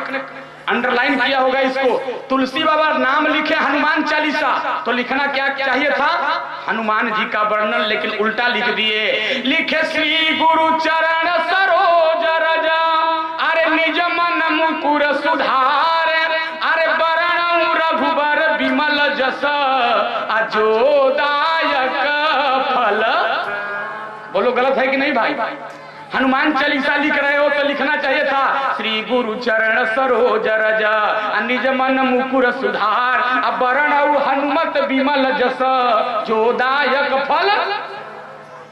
अंडरलाइन किया होगा इसको। तुलसी बाबा नाम लिखे हनुमान चालीसा, तो लिखना क्या चाहिए था? हनुमान जी का वर्णन, लेकिन उल्टा लिख दिए। लिखे श्री गुरु चरण सरोज रज अरे निज मन मुकुर सुधार, अरे वरण रघुबर विमल जस अजोदायक फल। बोलो गलत है कि नहीं भाई? हनुमान चालीसा लिख रहे हो तो लिखना चाहिए था श्री गुरु चरण सरोज रज निज मन मुकुर सुधार, वरण हनुमत विमल जस जोदायक फल।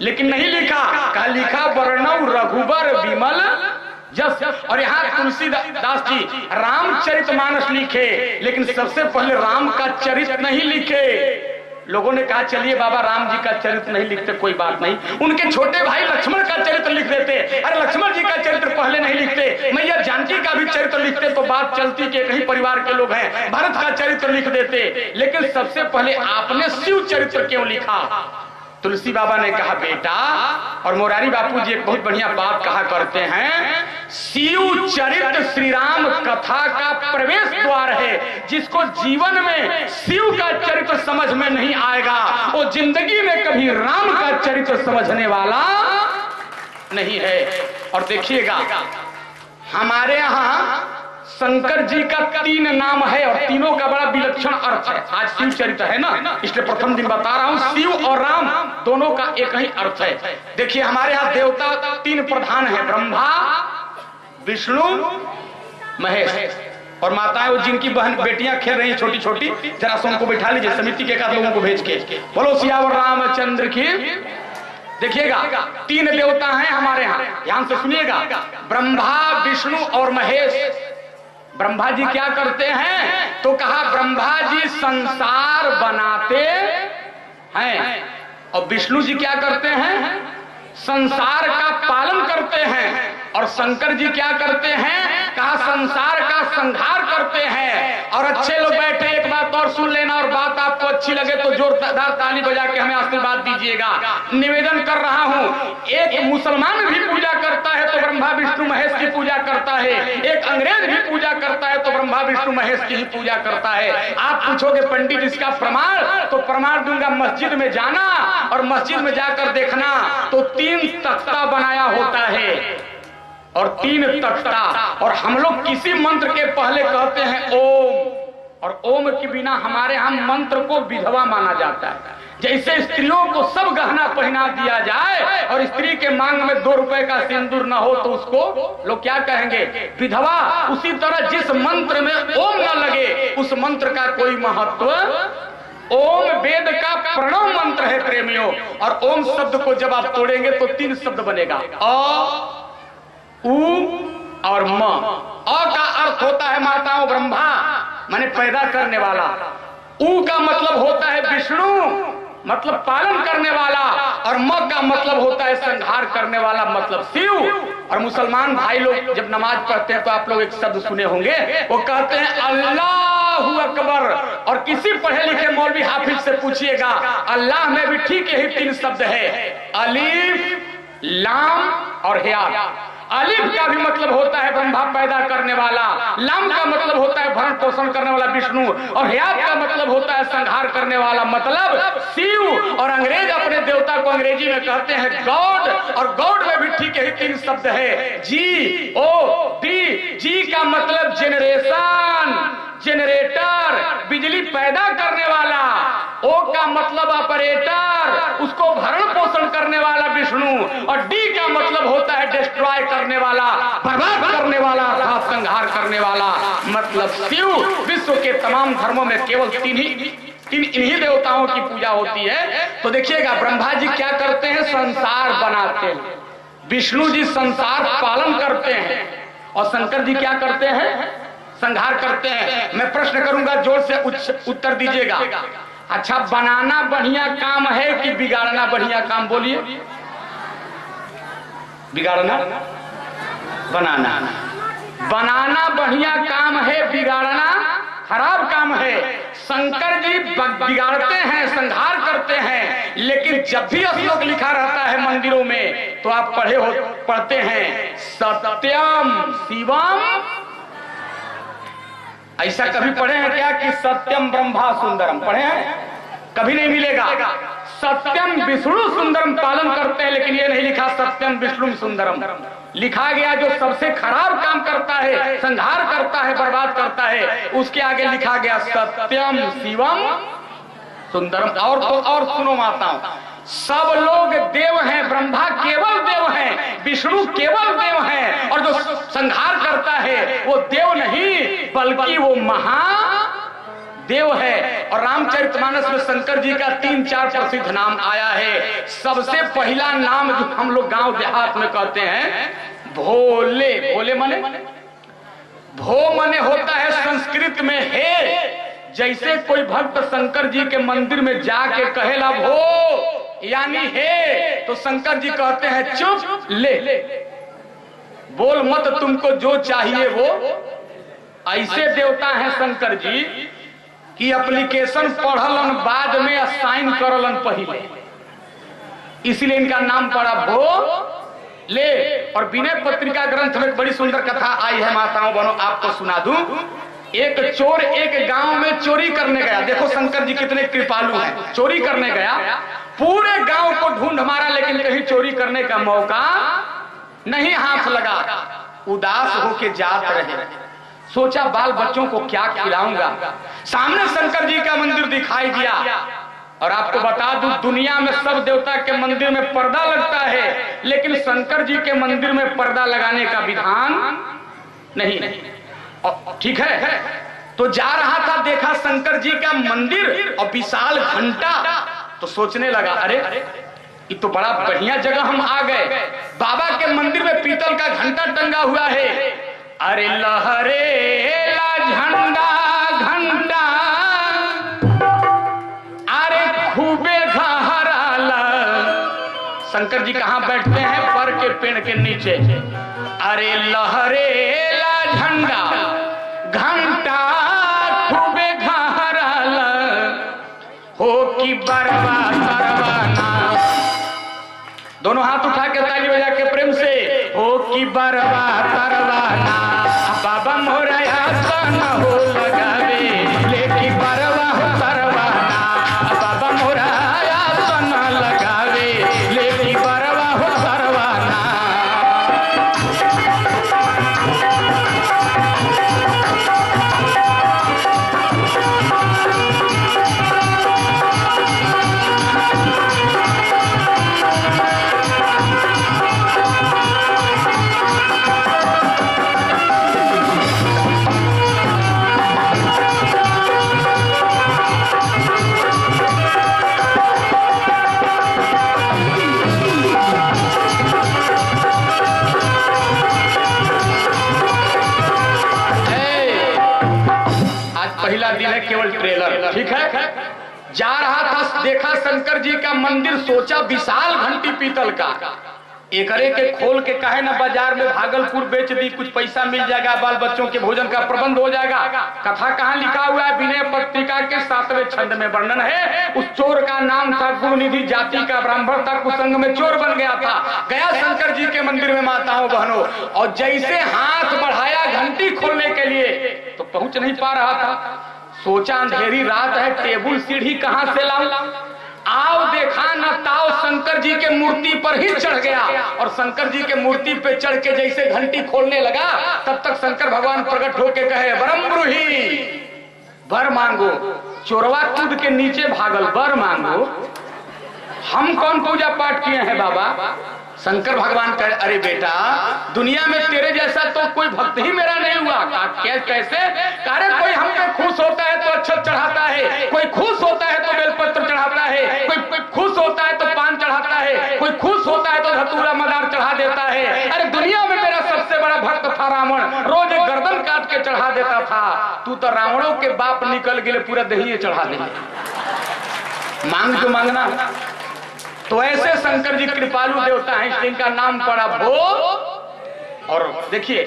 लेकिन नहीं लिखा, कहा लिखा वरण रघुबर विमल जस। और यहाँ तुलसीदास जी रामचरितमानस लिखे, लेकिन सबसे पहले राम का चरित्र नहीं लिखे। लोगों ने कहा चलिए बाबा राम जी का चरित्र नहीं लिखते, कोई बात नहीं, उनके छोटे भाई लक्ष्मण का चरित्र लिख देते। अरे लक्ष्मण जी का चरित्र पहले नहीं लिखते, मैया जानकी का भी चरित्र लिखते तो बात चलती कि कहीं परिवार के लोग हैं। भरत का चरित्र लिख देते, लेकिन सबसे पहले आपने शिव चरित्र क्यों लिखा? तुलसी बाबा ने कहा बेटा, और मोरारी बापू जी एक बहुत बढ़िया बात कहा करते हैं, शिव चरित्र श्री राम कथा का प्रवेश द्वार है। जिसको जीवन में शिव का चरित्र समझ में नहीं आएगा, वो जिंदगी में कभी राम का चरित्र समझने वाला नहीं है। और देखिएगा हमारे यहाँ शंकर जी का 3 नाम है और तीनों का बड़ा विलक्षण अर्थ है। आज शिव चरित्र है ना, इसलिए प्रथम दिन बता रहा हूं, शिव और राम दोनों का एक ही अर्थ है। देखिए हमारे यहाँ देवता 3 प्रधान है, ब्रह्मा विष्णु महेश, और माताएं वो जिनकी बहन बेटियां खेल रही हैं छोटी छोटी, जरा से उनको बैठा लीजिए समिति के एक लोगों को भेज के। बोलो सियावर रामचंद्र की। देखिएगा 3 देवता हैं हमारे यहाँ, ध्यान से सुनिएगा, ब्रह्मा विष्णु और महेश। ब्रह्मा जी क्या करते हैं? तो कहा ब्रह्मा जी संसार बनाते हैं, और विष्णु जी क्या करते हैं? संसार का पालन करते हैं। और शंकर जी क्या करते हैं? कहा संसार का संहार करते हैं। और अच्छे लोग बैठे, एक बात और सुन लेना, और बात आपको अच्छी लगे तो जोरदार ताली बजा के हमें आशीर्वाद दीजिएगा। निवेदन कर रहा हूं, एक मुसलमान भी पूजा करता है तो ब्रह्मा विष्णु महेश की पूजा करता है, एक अंग्रेज भी पूजा करता है तो ब्रह्मा विष्णु महेश की ही पूजा करता है। आप पूछोगे पंडित इसका प्रमाण, तो प्रमाण दूंगा। मस्जिद में जाना और मस्जिद में जाकर देखना तो 3 तख्ता बनाया होता है और 3 तख्ता, और हम लोग किसी मंत्र के पहले कहते हैं ओम, और ओम के बिना हमारे यहाँ मंत्र को विधवा माना जाता है। जैसे स्त्रियों को सब गहना पहना दिया जाए और स्त्री के मांग में 2 रुपए का सिंदूर न हो तो उसको लोग क्या कहेंगे, विधवा। उसी तरह जिस मंत्र में ओम न लगे उस मंत्र का कोई महत्व। ओम वेद का प्रणव मंत्र है प्रेमियों, और ओम शब्द को जब आप तोड़ेंगे तो 3 शब्द बनेगा, अ, उ और म। अ का अर्थ होता है माताओं ब्रह्मा, माने पैदा करने वाला। उ का मतलब होता है विष्णु, मतलब पालन करने वाला, और म का मतलब होता है संहार करने वाला, मतलब शिव। और मुसलमान भाई लोग जब नमाज पढ़ते हैं तो आप लोग एक शब्द सुने होंगे, वो कहते हैं अल्लाहू अकबर। और किसी पढ़े लिखे मौलवी हाफिज से पूछिएगा, अल्लाह में भी ठीक यही 3 शब्द है, अलीफ, लाम और या। अलीफ का भी मतलब होता है ब्रह्मा पैदा करने वाला, लाम का मतलब होता है भरण पोषण करने वाला विष्णु, और हयात का मतलब होता है संहार करने वाला, मतलब शिव। और अंग्रेज अपने देवता को अंग्रेजी में कहते हैं गॉड, और गॉड में भी ठीक यही 3 शब्द है, जी ओ डी। जी का मतलब जेनरेशन, जेनरेटर, बिजली पैदा करने वाला। ओ का मतलब ऑपरेटर, उसको भरण पोषण करने वाला विष्णु, और डी का मतलब होता है डिस्ट्रॉय करने वाला, बर्बाद करने वाला, अर्थात संहार करने वाला, मतलब शिव। विश्व के तमाम धर्मों में केवल 3 इन्हीं देवताओं की पूजा होती है। तो देखिएगा ब्रह्मा जी क्या करते हैं, संसार बनाते हैं, विष्णु जी संसार पालन करते हैं, और शंकर जी क्या करते हैं, संहार करते हैं। मैं प्रश्न करूंगा, जोर से उत्तर दीजिएगा। अच्छा, बनाना बढ़िया काम है कि बिगाड़ना बढ़िया काम? बोलिए। बिगाड़ना, बनाना। बनाना बढ़िया काम है, बिगाड़ना खराब काम है। शंकर जी बिगाड़ते हैं, संहार करते हैं, लेकिन जब भी श्लोक लिखा रहता है मंदिरों में तो आप पढ़ते हैं सत्यम शिवम। ऐसा कभी पढ़े हैं क्या कि सत्यम ब्रह्मा सुंदरम? पढ़े हैं? कभी नहीं मिलेगा। सत्यम विष्णु सुंदरम पालन करते हैं, लेकिन ये नहीं लिखा सत्यम विष्णु सुंदरम। लिखा गया जो सबसे खराब काम करता है, संहार करता है, बर्बाद करता है, उसके आगे लिखा गया सत्यम शिवम सुंदरम। और सुनो माताओं, सब लोग देव हैं, ब्रह्मा केवल देव हैं, विष्णु केवल देव हैं, और जो संहार करता है वो देव नहीं बल्कि वो महादेव है। और रामचरितमानस में शंकर जी का 3-4 प्रसिद्ध नाम आया है। सबसे पहला नाम जो हम लोग गांव देहात में कहते हैं भोले। भोले माने, भो माने होता है संस्कृत में हे। जैसे कोई भक्त शंकर जी के मंदिर में जाके कहेला भो यानी हे, तो शंकर जी कहते हैं चुप ले, बोल मत, तुमको जो चाहिए वो। ऐसे देवता हैं शंकर जी कि एप्लीकेशन पढ़लन बाद में साइन करलन पहले, इसलिए इनका नाम पड़ा भो ले। और विनय पत्रिका ग्रंथ में बड़ी सुंदर कथा आई है माताओं बहनों, आपको सुना दूं। एक चोर एक गांव में चोरी करने गया। देखो शंकर जी कितने कृपालु हैं। चोरी करने गया, पूरे गांव को ढूंढ मारा, लेकिन कहीं चोरी करने का मौका नहीं हाथ लगा। उदास होके जात रहे, सोचा बाल बच्चों को क्या खिलाऊंगा। सामने शंकर जी का मंदिर दिखाई दिया। और आपको बता दूं, दुनिया में सब देवता के मंदिर में पर्दा लगता है, लेकिन शंकर जी के मंदिर में पर्दा लगाने का विधान नहीं। ठीक है, तो जा रहा था, देखा शंकर जी का मंदिर और विशाल घंटा, तो सोचने लगा अरे ये तो बड़ा बढ़िया जगह हम आ गए। बाबा के मंदिर में पीतल का घंटा टंगा हुआ है। अरे लहरेला झंडा घंटा, अरे खूबे घहराला। शंकर जी कहां बैठते हैं? पर के पेड़ के नीचे। अरे लहरेला झंडा घंटा खूबे घहराला, हो कि बरवा तरवाना। दोनों हाथ उठा के ताली बजा के प्रेम से हो कि बरवा तरवाना। बाबा मोरया सन हो लगावे लेकी बरवा तरवाना। बाबा मोरया सन लगावे लेकी बरवा तरवाना। पहला दिन है, केवल ट्रेलर, ठीक है। जा रहा था, देखा शंकर जी का मंदिर, सोचा विशाल घंटी पीतल का, एकरे के खोल के कहे ना बाजार में भागलपुर बेच दी, कुछ पैसा मिल जाएगा, बाल बच्चों के भोजन का प्रबंध हो जाएगा। कथा कहाँ लिखा हुआ है? विनय पत्रिका के 7वें छंद में वर्णन है। उस चोर का नाम था गुरुनिधि, जाति का ब्राह्मण था, कुसंग में चोर बन गया था। गया शंकर जी के मंदिर में माताओं बहनों, और जैसे हाथ बढ़ाया घंटी खोलने के लिए तो पहुंच नहीं पा रहा था। सोचा अंधेरी रात है, टेबुल सीढ़ी कहां से लाऊं? आओ देखा न ताओ शंकर जी के मूर्ति पर ही चढ़ गया, और शंकर जी के मूर्ति पे चढ़ के जैसे घंटी खोलने लगा, तब तक शंकर भगवान प्रकट होके कहे, वरम ब्रूहि, वर मांगो। चोरवा कूद के नीचे भागल, वर मांगो। हम कौन पूजा पाठ किए हैं बाबा? शंकर भगवान कहे, अरे बेटा, दुनिया में तेरे जैसा तो कोई भक्त ही मेरा नहीं हुआ। कैसे? अरे कोई हम पे खुश होता है तो अक्षत चढ़ाता है, कोई खुश होता है तो बेलपत्र चढ़ाता है, कोई खुश होता है तो पान चढ़ाता है, कोई खुश होता है तो धतूरा मदार चढ़ा देता है। अरे दुनिया में मेरा सबसे बड़ा भक्त था रावण, रोज एक गर्दन काट के चढ़ा देता था। तू तो रावणों के बाप निकल गए, पूरा दही चढ़ा दे। मांग जो मांगना। तो ऐसे शंकर जी कृपालु देवता हैं, जिनका नाम पड़ा भो। और देखिए,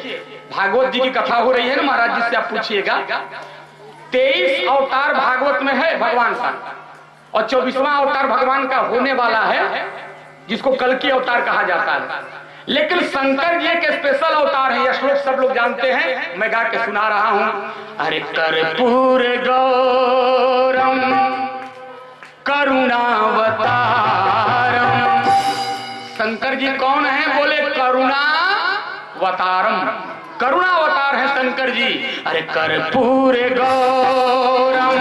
भागवत जी की कथा हो रही है ना, महाराज जी से आप पूछिएगा। 23 अवतार भागवत में है भगवान का, और 24वां अवतार भगवान का होने वाला है, जिसको कल्कि अवतार कहा जाता है। लेकिन शंकर जी एक स्पेशल अवतार है। यह श्लोक सब लोग जानते हैं, मैं गा के सुना रहा हूं। अरे कर्पूर गौरम करुणावतारम। शंकर जी कौन है? बोले करुणावतारम, करुणावतार है शंकर जी। अरे कर्पूर गौरम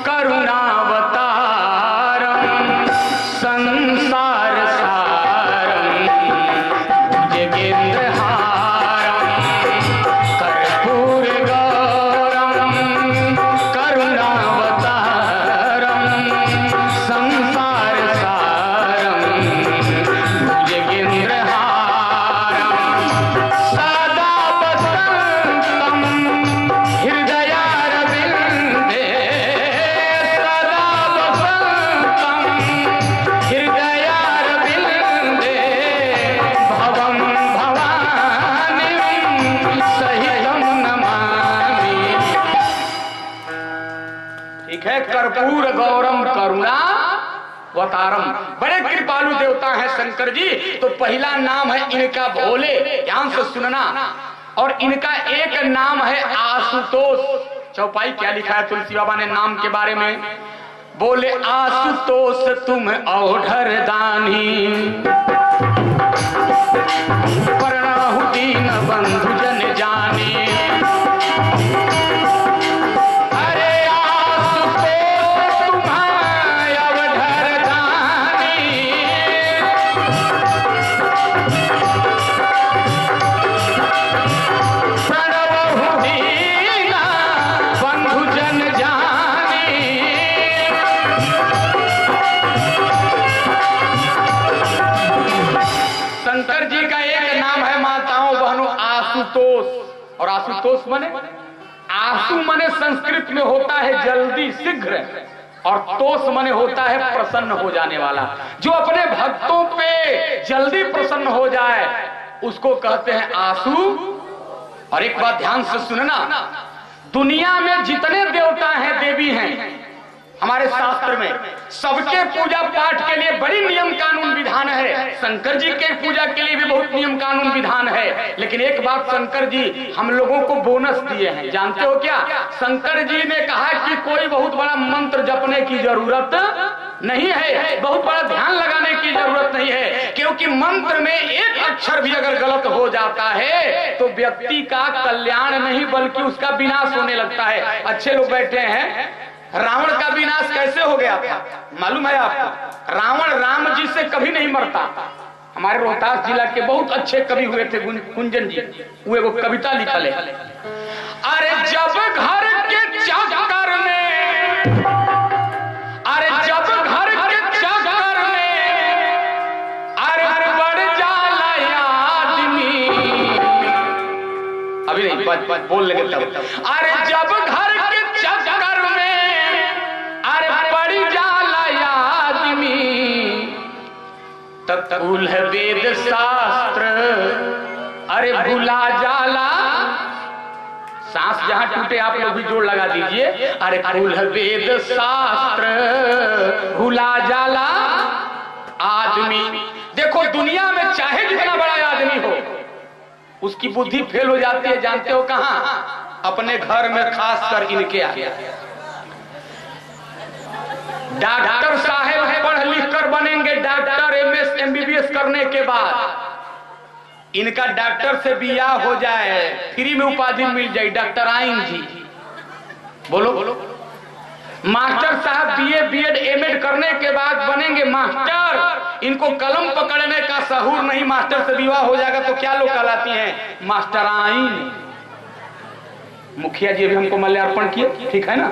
करुणावतारम संसार सारम जगेंद्र हारम। कर्पूर गौरम करुणावतारम संसार सारम जगेंद्र हारम। सदा वसंतम हृदयारविंदे, सदा वसंतम हृदयारविंदे भवं भवानीं सहितं नमामि। ठीक है, कर्पूर गौरम करुणावतारम, बड़े कृपालु देवता है शंकर जी। तो पहला नाम है इनका भोले, ध्यान से सुनना। और इनका एक नाम है आशुतोष। चौपाई क्या लिखा है तुलसी बाबा ने नाम के बारे में? बोले आशुतोष तुम औढ़र दानी, परणाहु दीन बंधु जन जानी। अरे आशुतोष तुम औढ़र दानी, प्रणवहु दीन बंधु जन जानी। शंकर जी का एक नाम है माताओं बहनों आशुतोष। और आशुतोष माने, आशु माने संस्कृत में होता है जल्दी शीघ्र, और तोष माने होता है प्रसन्न हो जाने वाला। जो अपने भक्तों पे जल्दी प्रसन्न हो जाए उसको कहते हैं आशु। और एक बात ध्यान से सुनना, दुनिया में जितने देवता हैं देवी हैं, हमारे शास्त्र में सबके पूजा पाठ के लिए बड़ी नियम कानून विधान है। शंकर जी के पूजा के लिए भी बहुत नियम कानून विधान है। लेकिन एक बात शंकर जी हम लोगों को बोनस दिए हैं, जानते हो क्या? शंकर जी ने कहा कि कोई बहुत बड़ा मंत्र जपने की जरूरत नहीं है, बहुत बड़ा ध्यान लगाने की जरूरत नहीं है, क्योंकि मंत्र में एक अक्षर भी अगर गलत हो जाता है तो व्यक्ति का कल्याण नहीं बल्कि उसका विनाश होने लगता है। अच्छे लोग बैठे हैं, रावण का विनाश कैसे हो गया था मालूम है आपको? रावण राम जी से कभी नहीं मरता। हमारे रोहतास जिला के बहुत अच्छे कवि हुए थे कुंजन जी, वो कविता लिखल है, अरे जब घर के चक्कर में, अरे जब घर के चक्कर में, अरे बढ़ जाला आदमी, अभी नहीं बोल लगे तब, अरे जब घर के चक्कर में तत्कुल है वेद शास्त्र, अरे भुला जाला, सांस जहां टूटे आप लोग भी जोड़ लगा दीजिए, अरे कुल है वेद शास्त्र भुला जाला आदमी। देखो दुनिया में चाहे जितना बड़ा आदमी हो उसकी बुद्धि फेल हो जाती है, जानते हो कहां? अपने घर में, खासकर इनके आगे। डॉक्टर साहब पढ़ लिख कर बनेंगे डॉक्टर, एमएस एमबीबीएस करने के बाद इनका डॉक्टर से बियाह हो जाए, फ्री में उपाधि मिल जाए, डॉक्टर आइन जी। बोलो बोलो। मास्टर साहब बीए बीएड एमएड करने के बाद बनेंगे मास्टर, इनको कलम पकड़ने का सहूर नहीं, मास्टर से विवाह हो जाएगा तो क्या लोग कहलाती हैं? मास्टर आइन। मुखिया जी भी हमको मल्यार्पण किए, ठीक है ना?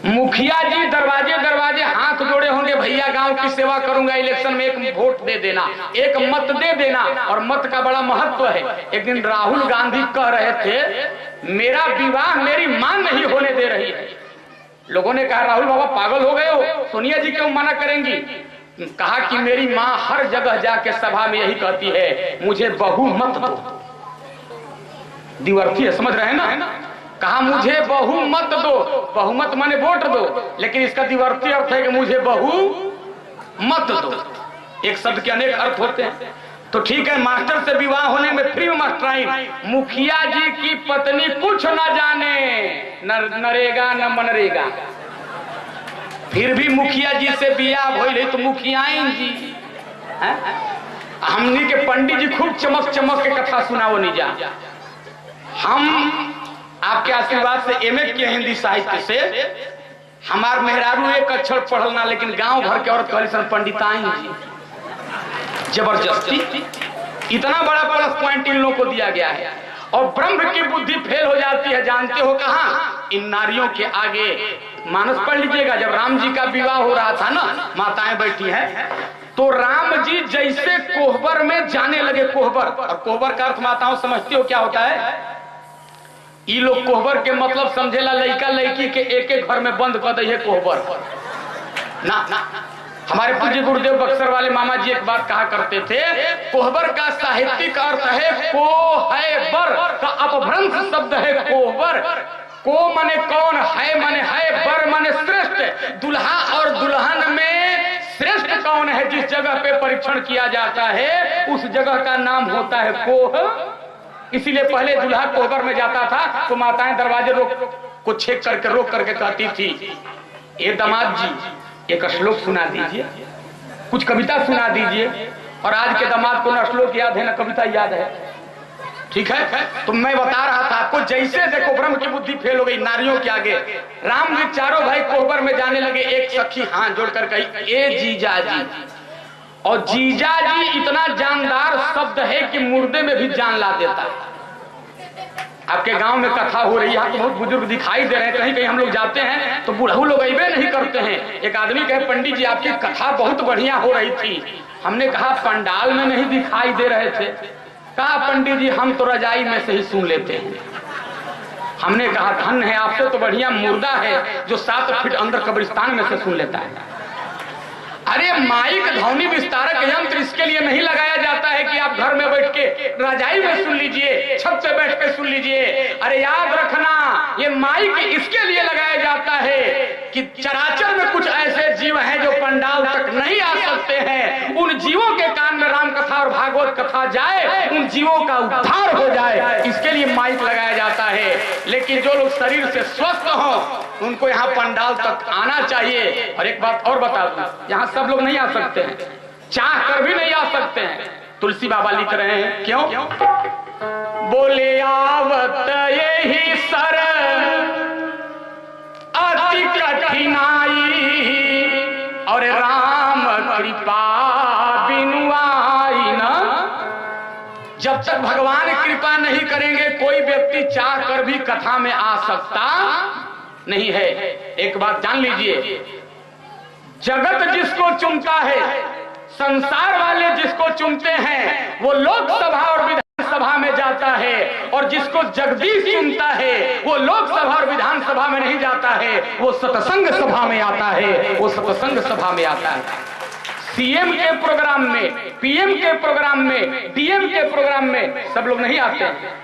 मुखिया जी दरवाजे दरवाजे हाथ जोड़े होंगे, भैया गांव की सेवा करूंगा, इलेक्शन में एक वोट दे देना, एक मत दे देना, और मत का बड़ा महत्व है। एक दिन राहुल गांधी कह रहे थे मेरा विवाह मेरी मां नहीं होने दे रही है। लोगों ने कहा राहुल बाबा पागल हो गए हो, सोनिया जी क्यों मना करेंगी? कहा कि मेरी मां हर जगह जाके सभा में यही कहती है मुझे बहू मत दो। दिवर्थी है, समझ रहे हैं ना? कहा मुझे बहू मत दो, बहुमत माने वोट दो, लेकिन इसका दिवर्ती अर्थ है कि मुझे बहू मत दो। एक शब्द के अनेक अर्थ होते हैं। तो ठीक है, मास्टर से विवाह होने में फ्री में मास्टराइन। मुखिया जी की पत्नी कुछ न जाने, न नरेगा न मनरेगा, फिर भी मुखिया जी से विवाह भइल तो मुखियाइन जी। हमनी के पंडित जी खूब चमक चमक के कथा सुनाओ नहीं जा। हम आपके आशीर्वाद से एमए किए हिंदी साहित्य से, हमार मेहरारू एक अक्षर पढ़लना, लेकिन गांव भर के औरत कहली सन पंडिताइन जी। जबरदस्ती इतना बड़ा प्लस पॉइंट इन लोगों को दिया गया है, और ब्रह्म की बुद्धि फेल हो जाती है, जानते हो कहां? इन नारियों के आगे। मानस पढ़ लीजिएगा, जब राम जी का विवाह हो रहा था ना, माताएं बैठी हैं, तो राम जी जैसे कोहबर में जाने लगे, कोहबर, और कोहबर का अर्थ माताओं समझते हो क्या होता है? ये लोग कोहबर के मतलब समझेला लड़का लड़की के एक एक घर में बंद कर दे कोहबर ना, ना। हमारे पूज्य गुरुदेव बक्सर वाले मामा जी एक बात कहा करते थे, कोहबर का साहित्यिक अर्थ है को है बर का अपभ्रंश शब्द है कोहबर। को माने कौन, है माने है, बर माने श्रेष्ठ। दुल्हा और दुल्हन में श्रेष्ठ कौन है, जिस जगह पे परीक्षण किया जाता है उस जगह का नाम होता है कोह। इसीलिए पहले दुल्हा कोहबर में जाता था तो माताएं दरवाजे को छेक करके रोक करके कहती थी ये दामाद जी एक श्लोक सुना दीजिए, कुछ कविता सुना दीजिए। और आज के दामाद को न श्लोक याद है न कविता याद है, ठीक है? तो मैं बता रहा था आपको, जैसे देखो ब्रह्म की बुद्धि फेल हो गई नारियों के आगे। राम जी चारों भाई कोहबर में जाने लगे, एक सखी हाथ जोड़कर कही ए जीजा जी। और जीजा जी इतना जानदार शब्द है कि मुर्दे में भी जान ला देता है। आपके गांव में कथा हो रही है तो बहुत बुजुर्ग दिखाई दे रहे हैं, कहीं कहीं हम लोग जाते हैं तो बूढ़ू लोग अइबे नहीं करते हैं। एक आदमी कहे पंडित जी आपकी कथा बहुत बढ़िया हो रही थी। हमने कहा पंडाल में नहीं दिखाई दे रहे थे। कहा पंडित जी हम तो रजाई में से ही सुन लेते हैं। हमने कहा धन है आपसे तो बढ़िया मुर्दा है जो 7 फीट अंदर कब्रिस्तान में से सुन लेता है। अरे माइक ध्वनि विस्तारक यंत्र इसके लिए नहीं लगाया जाता है कि आप घर में बैठ के रजाई में सुन लीजिए, छत पे बैठ के सुन लीजिए। अरे याद रखना, ये माइक इसके लिए लगाया जाता है कि चराचर में जीवों के कान में राम कथा और भागवत कथा जाए, उन जीवों का उद्धार हो जाए, इसके लिए माइक लगाया जाता है। लेकिन जो लोग शरीर से स्वस्थ हों उनको यहाँ पंडाल तक आना चाहिए। और एक बात और बता दूं, यहाँ सब लोग नहीं आ सकते हैं, चाह कर भी नहीं आ सकते हैं। तुलसी बाबा लिख रहे हैं, क्यों? बोले आवत यही सर अति कठिनाई और राम कृपा बिनु आई न। जब तक भगवान कृपा नहीं करेंगे कोई व्यक्ति चाह कर भी कथा में आ सकता नहीं है। एक बात जान लीजिए, जगत जिसको चुनता है, संसार वाले जिसको चुनते हैं, वो लोकसभा और विधानसभा में जाता है, और जिसको जगदीश चुनता है वो लोकसभा और विधानसभा में नहीं जाता है, वो सत्संग सभा में आता है, वो सत्संग सभा में आता है। सीएम के प्रोग्राम में, पीएम के प्रोग्राम में, डीएम के प्रोग्राम में सब लोग नहीं आते हैं,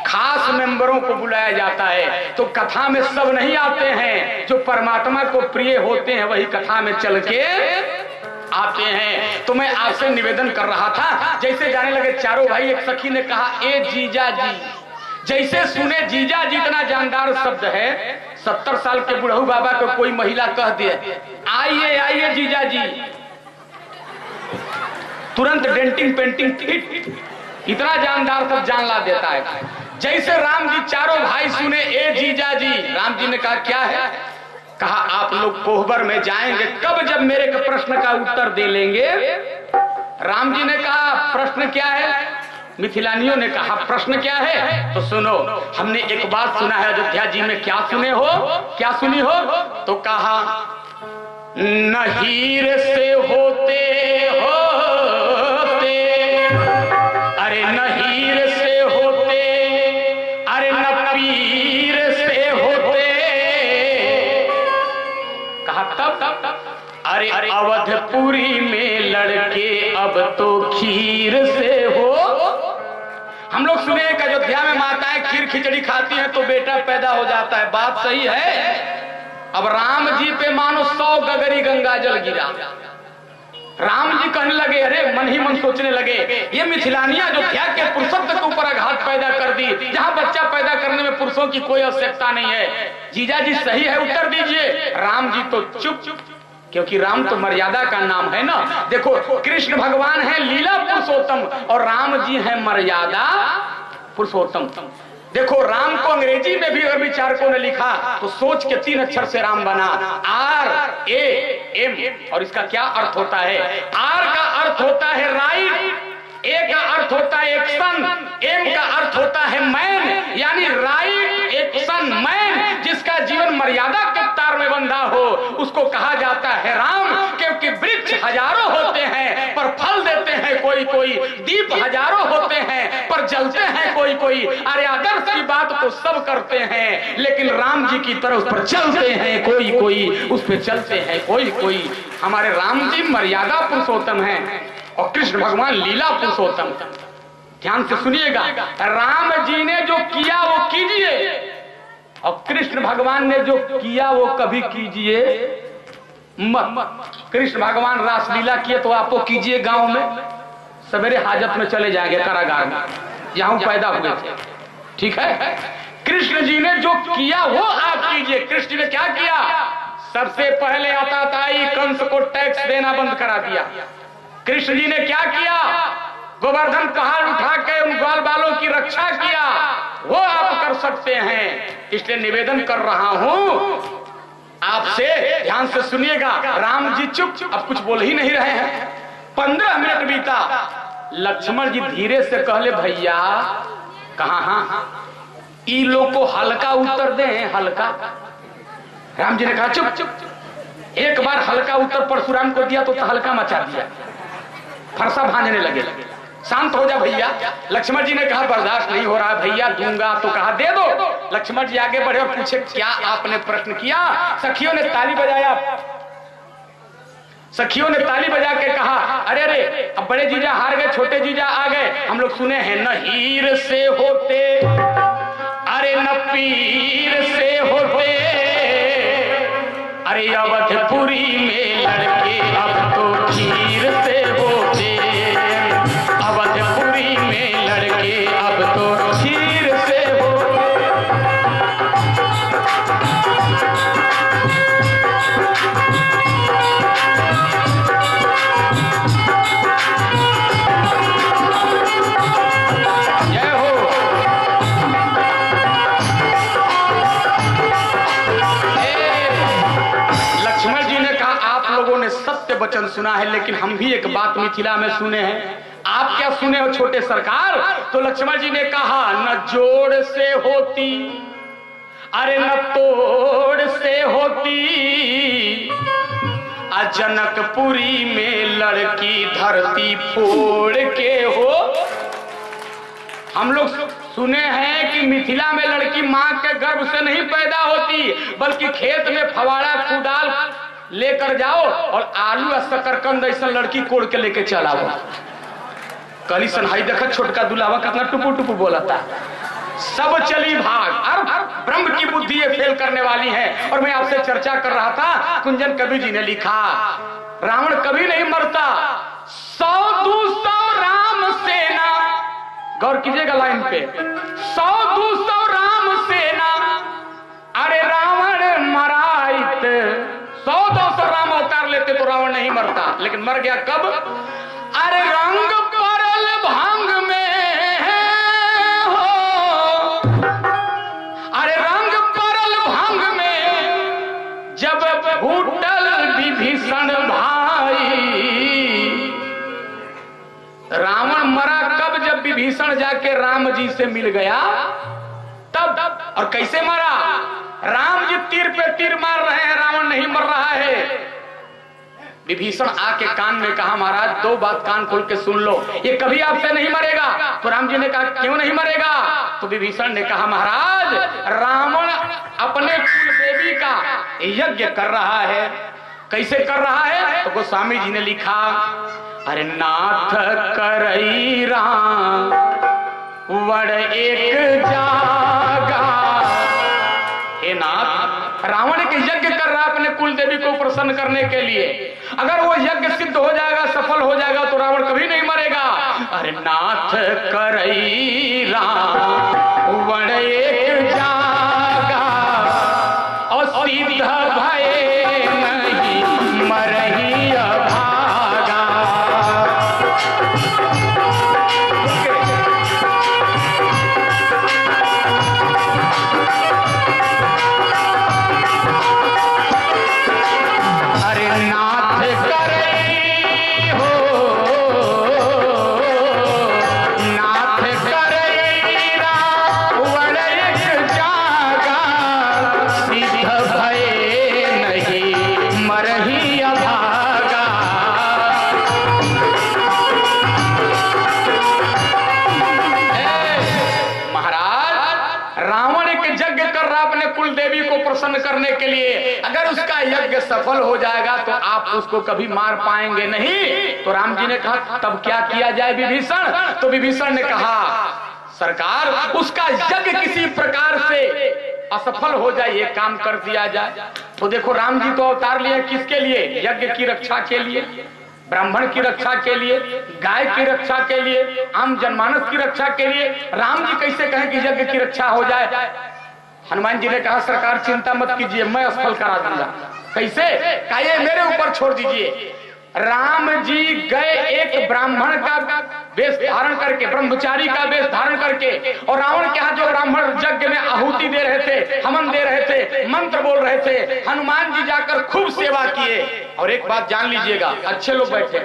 खास मेंबरों को बुलाया जाता है। तो कथा में सब नहीं आते हैं, जो परमात्मा को प्रिय होते हैं वही कथा में चल के आते हैं। तो मैं आपसे निवेदन कर रहा था, जैसे जाने लगे चारों भाई, एक सखी ने कहा ए जीजा जी। जैसे सुने जीजा जी इतना जानदार शब्द है, 70 साल के बुढ़ऊ बाबा को कोई महिला कह दे आइए आइए जीजा जी, तुरंत डेंटिंग पेंटिंग हिट, इतना जानदार सब जान ला देता है। जैसे राम जी चारों भाई सुने ए जीजा जी, राम जी ने कहा क्या है? कहा आप लोग कोहबर में जाएंगे कब? जब मेरे प्रश्न का उत्तर दे लेंगे। राम जी ने कहा प्रश्न क्या है? मिथिलानियों ने कहा प्रश्न क्या है? तो सुनो, हमने एक बात सुना है अयोध्या जी में, क्या सुने हो, क्या सुनी हो? तो कहा नहीर से होते होते, अरे नहीर से होते, अरे नपीर से होते, कहा तब अरे अवधपुरी में लड़के अब तो खीर से हो। हम लोग सुने कि अयोध्या में माताएं खीर खिचड़ी खाती हैं तो बेटा पैदा हो जाता है, बात सही है। अब राम जी पे मानो 100 गगरी गंगा जल गिरा। राम जी कहने लगे, अरे मन ही मन सोचने लगे, ये मिथिलानिया अयोध्या के पुरुषत्व के ऊपर आघात पैदा कर दी, जहां बच्चा पैदा करने में पुरुषों की कोई आवश्यकता नहीं है। जीजा जी सही है, उत्तर दीजिए। राम जी तो चुप, क्योंकि राम तो मर्यादा का नाम है ना। देखो कृष्ण भगवान है लीला पुरुषोत्तम और राम जी है मर्यादा पुरुषोत्तम। देखो राम को अंग्रेजी में भी अगर विचारकों ने लिखा तो सोच के 3 अक्षर से राम बना, RAM। और इसका क्या अर्थ होता है? R का अर्थ होता है राइट, A का अर्थ होता है एक्शन, M का अर्थ होता है मैन, यानी राइट एक्शन मैन। जिसका जीवन मर्यादा के तार में बंधा हो उसको कहा जाता है राम। क्योंकि वृक्ष हजारों होते हैं पर फल देते हैं कोई कोई, दीप हजारों होते हैं पर जलते हैं कोई कोई। अरे आदर्श की बात तो सब करते हैं, लेकिन राम जी की तरह उस पर चलते हैं कोई कोई, उस पर चलते हैं कोई कोई। हमारे राम जी मर्यादा पुरुषोत्तम हैं और कृष्ण भगवान लीला पुरुषोत्तम। ध्यान से सुनिएगा, राम जी ने जो किया वो कीजिए और कृष्ण भगवान ने जो किया वो कभी कीजिए मत। कृष्ण भगवान रासलीला किए तो आपको कीजिए गांव में, सवेरे हाजत में चले जाएंगे कारागार में, यहां पैदा हुए थे, ठीक है। कृष्ण जी ने जो किया वो आप कीजिए। कृष्ण जी ने क्या किया? सबसे पहले आताताई कंस को टैक्स देना बंद करा दिया। कृष्ण जी ने क्या किया? गोवर्धन पहाड़ उठा के उन ग्वाल बालों की रक्षा किया। वो आप कर सकते हैं, इसलिए निवेदन कर रहा हूं आपसे, ध्यान से सुनिएगा। राम जी चुप, अब कुछ बोल ही नहीं रहे हैं। 15 मिनट बीता, लक्ष्मण जी धीरे से कहले भैया कहा हाँ ई लोग को हल्का उत्तर दे, हल्का। राम जी ने कहा चुप चुप। एक बार हल्का उत्तर परशुराम को दिया तो हल्का मचा दिया, फरसा भांजने लगे। शांत हो जा भैया। लक्ष्मण जी ने कहा बर्दाश्त नहीं हो रहा भैया, दूंगा। तो कहा दे दो। लक्ष्मण जी आगे बढ़े और पूछे क्या आपने प्रश्न किया? सखियों ने ताली बजाया, सखियों ने ताली बजा के कहा अरे अरे अब बड़े जीजा हार गए, छोटे जीजा आ गए। हम लोग सुने हैं न हीर से होते, अरे न पीर से होते, अरे अवधपुरी में लड़के अब तो खीर से होते। ने सत्य वचन सुना है, लेकिन हम भी एक बात मिथिला में सुने हैं। आप क्या सुने हो छोटे सरकार? तो लक्ष्मण जी ने कहा, न जोड़ से होती, अरे न तोड़ से होती, जनकपुरी में लड़की धरती फोड़ के हो। हम लोग सुने हैं कि मिथिला में लड़की मां के गर्भ से नहीं पैदा होती, बल्कि खेत में फवाड़ा कुदाल लेकर जाओ और आलू और शकरकंद ऐसा लड़की कोड़ के लेके चलाओ। कली सनहाई देखा छोटका दुलावा कितना टुपू टुपू बोला था। सब चली भाग। अब ब्रह्म की बुद्धि ये फेल करने वाली है। और मैं आपसे चर्चा कर रहा था, कुंजन कवि जी ने लिखा, रावण कभी नहीं मरता, 100-200 राम सेना, गौर कीजिएगा लाइन पे, 100-200 राम सेना, अरे रावण मराइत, 100-200 राम अवतार लेते तो रावण नहीं मरता, लेकिन मर गया कब? अरे रंग परल भांग में हो, अरे रंग परल भांग में जब फूटल विभीषण भाई। रावण मरा कब? जब विभीषण जाके राम जी से मिल गया तब। और कैसे मरा? राम जी तीर पे तीर मार रहे हैं, रावण नहीं मर रहा है। विभीषण आके कान में कहा, महाराज 2 बात कान खोल के सुन लो, ये कभी आपसे नहीं मरेगा। तो राम जी ने कहा, क्यों नहीं मरेगा? तो विभीषण ने कहा, महाराज रावण अपने कुल देवी का यज्ञ कर रहा है। कैसे कर रहा है? तो गोस्वामी जी ने लिखा, अरे नाथ करई राम वड़ एक जागा। हे नाथ, रावण के यज्ञ कर रहा अपने कुल देवी को प्रसन्न करने के लिए। अगर वो यज्ञ सिद्ध हो जाएगा, सफल हो जाएगा, तो रावण कभी नहीं मरेगा। अरे नाथ करई राम वड़ एक जागा, और सिद्ध भये नहीं मरही अभागा। प्रसन्न करने के लिए, अगर उसका यज्ञ सफल हो जाएगा तो आप उसको कभी मार पाएंगे नहीं। तो राम जी ने कहा, तब क्या किया जाए विभीषण? तो विभीषण ने कहा, सरकार उसका यज्ञ किसी प्रकार से असफल हो जाए, ये काम कर दिया जाए। तो देखो राम जी तो अवतार लिए किसके लिए? यज्ञ की रक्षा के लिए, ब्राह्मण की रक्षा के लिए, गाय की रक्षा के लिए, आम जनमानस की रक्षा के लिए। राम जी कैसे कहें कि यज्ञ की रक्षा हो जाए? हनुमान जी ने कहा, सरकार चिंता मत कीजिए, मैं सफल करा दूंगा। कैसे? कहिए मेरे ऊपर छोड़ दीजिए। राम जी गए एक ब्राह्मण का वेश धारण करके, ब्रह्मचारी का वेश धारण करके, और रावण के यहाँ जो ब्राह्मण यज्ञ में आहुति दे रहे थे, हवन दे रहे थे, मंत्र बोल रहे थे, हनुमान जी जाकर खूब सेवा किए। और एक बात जान लीजिएगा, अच्छे लोग बैठे,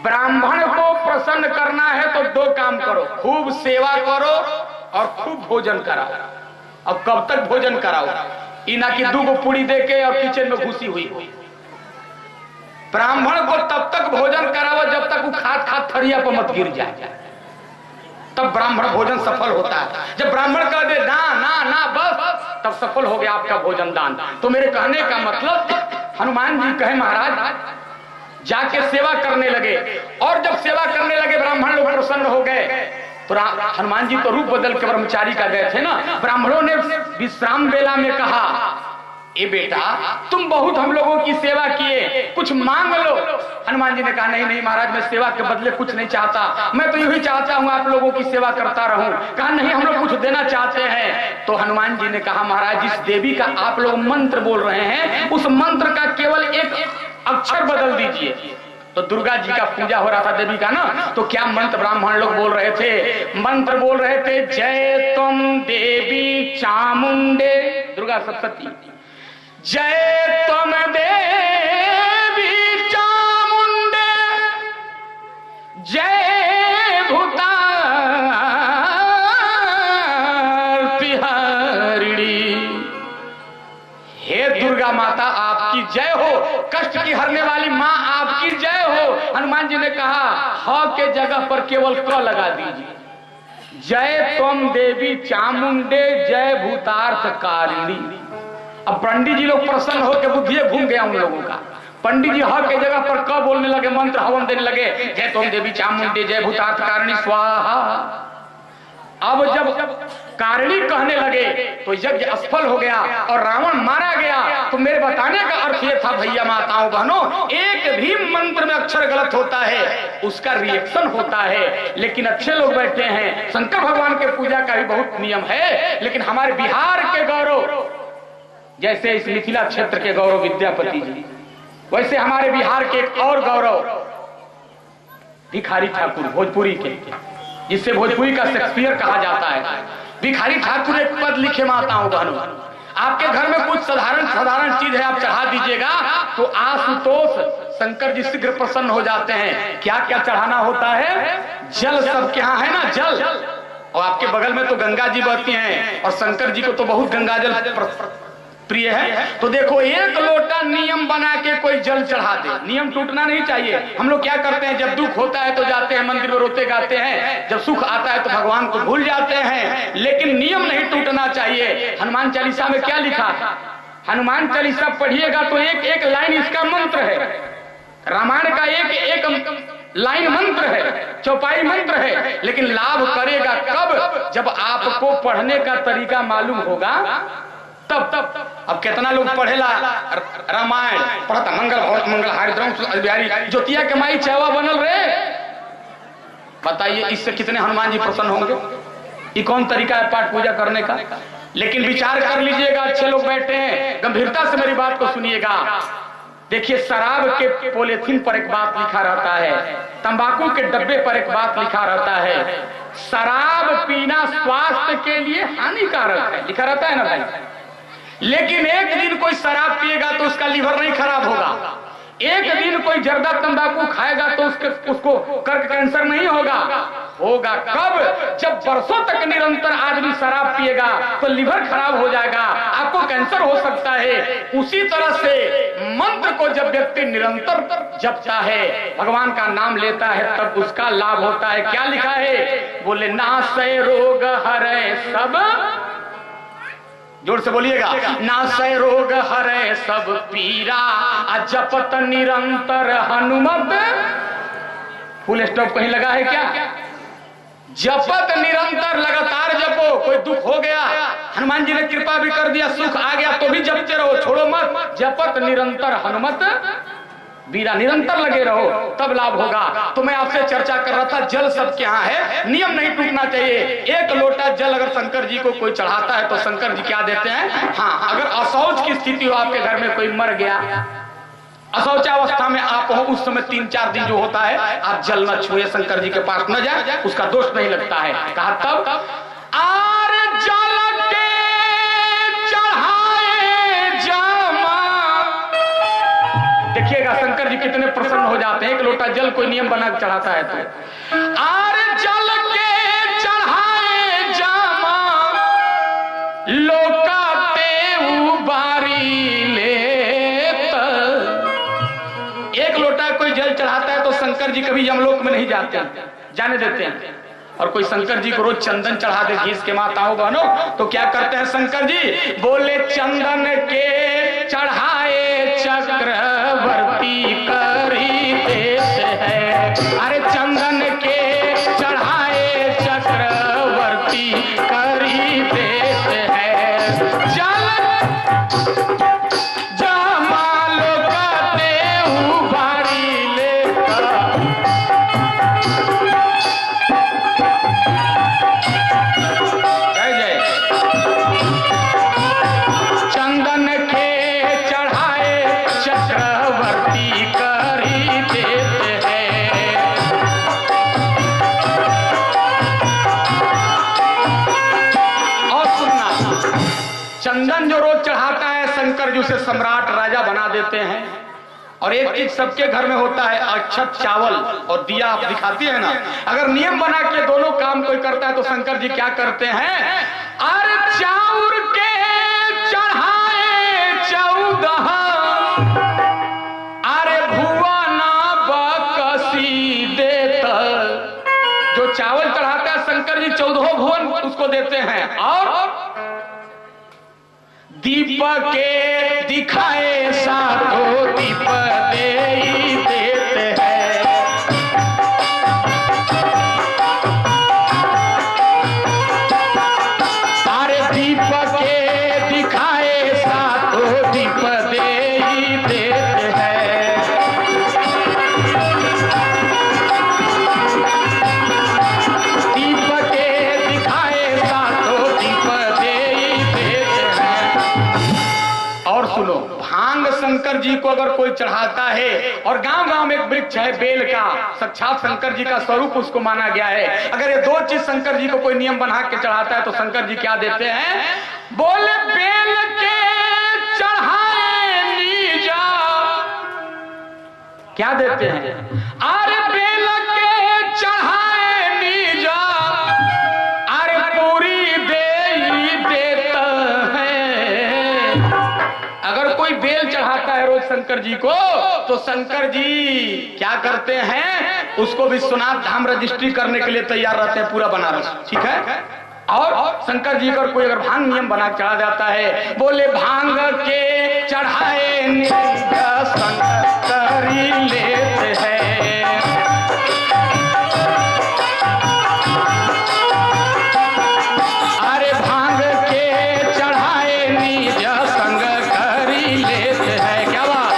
ब्राह्मण को प्रसन्न करना है तो 2 काम करो, खूब सेवा करो और खूब भोजन कराओ। अब कब तक भोजन कराओ? इना की 2 पूड़ी देके और किचन में घुसी हुई। ब्राह्मण को तब तक भोजन कराओ जब तक वो खात खात थरिया पर मत गिर जाए, तब ब्राह्मण भोजन सफल होता है। जब ब्राह्मण कह दे ना ना ना बस, तब सफल हो गया आपका भोजन दान। तो मेरे कहने का मतलब, हनुमान जी कहे महाराज जाके सेवा करने लगे, और जब सेवा करने लगे ब्राह्मण लोग प्रसन्न हो गए। तो हनुमान जी तो रूप बदल के ब्रह्मचारी का गए थे ना। ब्राह्मणों ने विश्राम बेला में कहा, ए बेटा तुम बहुत हम लोगों की सेवा किए, कुछ मांग लो। हनुमान जी ने कहा, नहीं नहीं महाराज, मैं सेवा के बदले कुछ नहीं चाहता, मैं तो यूं ही चाहता हूं आप लोगों की सेवा करता रहूं। कहा नहीं, हम लोग कुछ देना चाहते हैं। तो हनुमान जी ने कहा, महाराज जिस देवी का आप लोग मंत्र बोल रहे हैं, उस मंत्र का केवल एक अक्षर बदल दीजिए। तो दुर्गा जी का पूजा हो रहा था देवी का ना, तो क्या मंत्र ब्राह्मण लोग बोल रहे थे? मंत्र बोल रहे थे, जय तुम देवी चामुंडे, दुर्गा सप्तती, जय तुम देवी आपकी जय हो, कष्ट की हरने वाली माँ आपकी जय हो। हनुमान जी ने कहा ह के जगह पर केवल क लगा दीजिए, जय त्वम देवी चामुंडे जय भूतार्थ कारिणी। अब पंडित जी लोग प्रसन्न होकर बुद्धि घूम गया उन लोगों का। पंडित जी ह के जगह पर क बोलने लगे, मंत्र हवन देने लगे, जय त्वम देवी चामुंडे जय भूतार्थ कारिणी स्वाहा। अब जब कारिणी कहने लगे तो यज्ञ असफल हो गया और रावण मारा गया। तो मेरे बताने का अर्थ यह था भैया माताओं बहनों, एक भी मंत्र में अक्षर गलत होता है उसका रिएक्शन होता है। लेकिन अच्छे लोग बैठे हैं, शंकर भगवान के पूजा का भी बहुत नियम है। लेकिन हमारे बिहार के गौरव, जैसे इस मिथिला क्षेत्र के गौरव विद्यापति जी, वैसे हमारे बिहार के एक और गौरव भिखारी ठाकुर भोजपुरी के, जिससे भोजपुरी का शेक्सपियर कहा जाता है। भिखारी ठाकुर एक पद लिखे माताओं बहनों, आपके घर में कुछ साधारण चीज है, आप चढ़ा दीजिएगा तो आशुतोष शंकर जी शीघ्र प्रसन्न हो जाते हैं। क्या क्या चढ़ाना होता है? जल सबके यहाँ है ना, जल। और आपके बगल में तो गंगा जी बहती हैं और शंकर जी को तो बहुत गंगाजल प्रिय है। तो देखो, एक लोटा नियम बना के कोई जल चढ़ा दे, नियम टूटना नहीं चाहिए। हम लोग क्या करते हैं, जब दुख होता है तो जाते हैं मंदिर में रोते गाते हैं, जब सुख आता है तो भगवान को भूल जाते हैं। लेकिन नियम नहीं टूटना चाहिए। हनुमान चालीसा में क्या लिखा? हनुमान चालीसा पढ़िएगा तो एक एक लाइन इसका मंत्र है। रामायण का एक एक लाइन मंत्र है, चौपाई मंत्र है। लेकिन लाभ करेगा कब? जब आपको पढ़ने का तरीका मालूम होगा तब। अब कितना लोग पढ़ेला रामायण पढ़ता, मंगल हारी ज्योतिया के माई चावा बनल रे। बताइए इससे कितने हनुमान जी प्रसन्न होंगे? ये कौन तरीका है पाठ पूजा करने का? लेकिन विचार कर लीजिएगा, अच्छे लोग बैठे हैं, गंभीरता से मेरी बात को सुनिएगा। देखिए, शराब के पॉलिथीन पर एक बात लिखा रहता है, तंबाकू के डब्बे पर एक बात लिखा रहता है, शराब पीना स्वास्थ्य के लिए हानिकारक है, लिखा रहता है ना भाई। लेकिन एक दिन कोई शराब पिएगा तो उसका लीवर नहीं खराब होगा। एक दिन कोई जर्दा तंबाकू खाएगा तो उसको कर्क कैंसर नहीं होगा। होगा कब? जब बरसों तक निरंतर आदमी शराब पिएगा तो लीवर खराब हो जाएगा, आपको कैंसर हो सकता है। उसी तरह से मंत्र को जब व्यक्ति निरंतर जपता है, भगवान का नाम लेता है, तब उसका लाभ होता है। क्या लिखा है? बोले नासै रोग हरै सब, जोर से बोलिएगा, नासै रोग हरै सब पीरा, जपत निरंतर हनुमत। फुल स्टॉप कहीं लगा है क्या? जपत निरंतर, लगातार जपो। कोई दुख हो गया, हनुमान जी ने कृपा भी कर दिया, सुख आ गया तो भी जपते रहो, छोड़ो मत। जपत निरंतर हनुमत बीरा, निरंतर लगे रहो, तब लाभ होगा। तो मैं आपसे चर्चा कर रहा था, जल सबके यहाँ है, नियम नहीं टूटना चाहिए। एक लोटा जल अगर शंकर जी को कोई चढ़ाता है तो शंकर जी क्या देते हैं? हाँ, अगर अशौच की स्थिति हो, आपके घर में कोई मर गया, अशौचावस्था में आप हो, उस समय 3-4 दिन जो होता है आप जल न छुए, शंकर जी के पास न जाए, उसका दोष नहीं लगता है। कहा तब आर जल के चढ़ाए जामा। देखिएगा शंकर जी कितने प्रसन्न हो जाते हैं। एक लोटा जल कोई नियम बना के चढ़ाता है तो आर जल के चढ़ाए जामा, लोकाते उबारी ले। एक लोटा कोई जल चढ़ाता है तो शंकर जी कभी यमलोक में नहीं जाते, जाने देते हैं। और कोई शंकर जी को रोज चंदन चढ़ा दे घीस के माताओं बहनों, तो क्या करते हैं शंकर जी? बोले चंदन के चढ़ाए चक्रवर्ती करी देश है। अरे चंदन के चढ़ाए चक्रवर्ती करी देश है। जल जमालो करते उबारी लेकर, जय जय। चंदन के चढ़ाए चक्रवर्ती करी देते हैं। और सुनना, चंदन जो रोज चढ़ाता है शंकर जी उसे सम्राट राजा बना देते हैं। और एक चीज सबके घर में होता है, अक्षत चावल और दिया आप दिखाती है ना। अगर नियम बना के दोनों काम कोई करता है तो शंकर जी क्या करते हैं? अरे चाउर के चढ़ाए 14 जी 14 भुवन उसको देते हैं। और दीपक के दिखाए सातों दीप दे देते हैं। सारे दीपक के दिखाए सातों दीप दे देते हैं। दीपक के दिखाए सातों दीप दे देते हैं। और सुनो, भांग शंकर जी को अगर कोई चढ़ाता है, और गांव गांव में एक वृक्ष है बेल का, साक्षात शंकर जी का स्वरूप उसको माना गया है। अगर ये दो चीज शंकर जी को कोई नियम बना के चढ़ाता है तो शंकर जी क्या देते हैं? बोले बेल के चढ़ाए नीजा, क्या देते हैं? अरे बेल के चढ़ाए नीजा, अरे पूरी दे ही देता है। अगर कोई बेल चढ़ाता है रोज शंकर जी को, तो शंकर जी क्या करते हैं? उसको विश्वनाथ धाम रजिस्ट्री करने के लिए तैयार रहते हैं, पूरा बनारस। ठीक है। और शंकर जी का कोई अगर भांग नियम बना चढ़ा जाता है, बोले भांग के चढ़ाए शंकर लेते हैं। अरे भांग के चढ़ाए निज संग करी लेते हैं। क्या बात?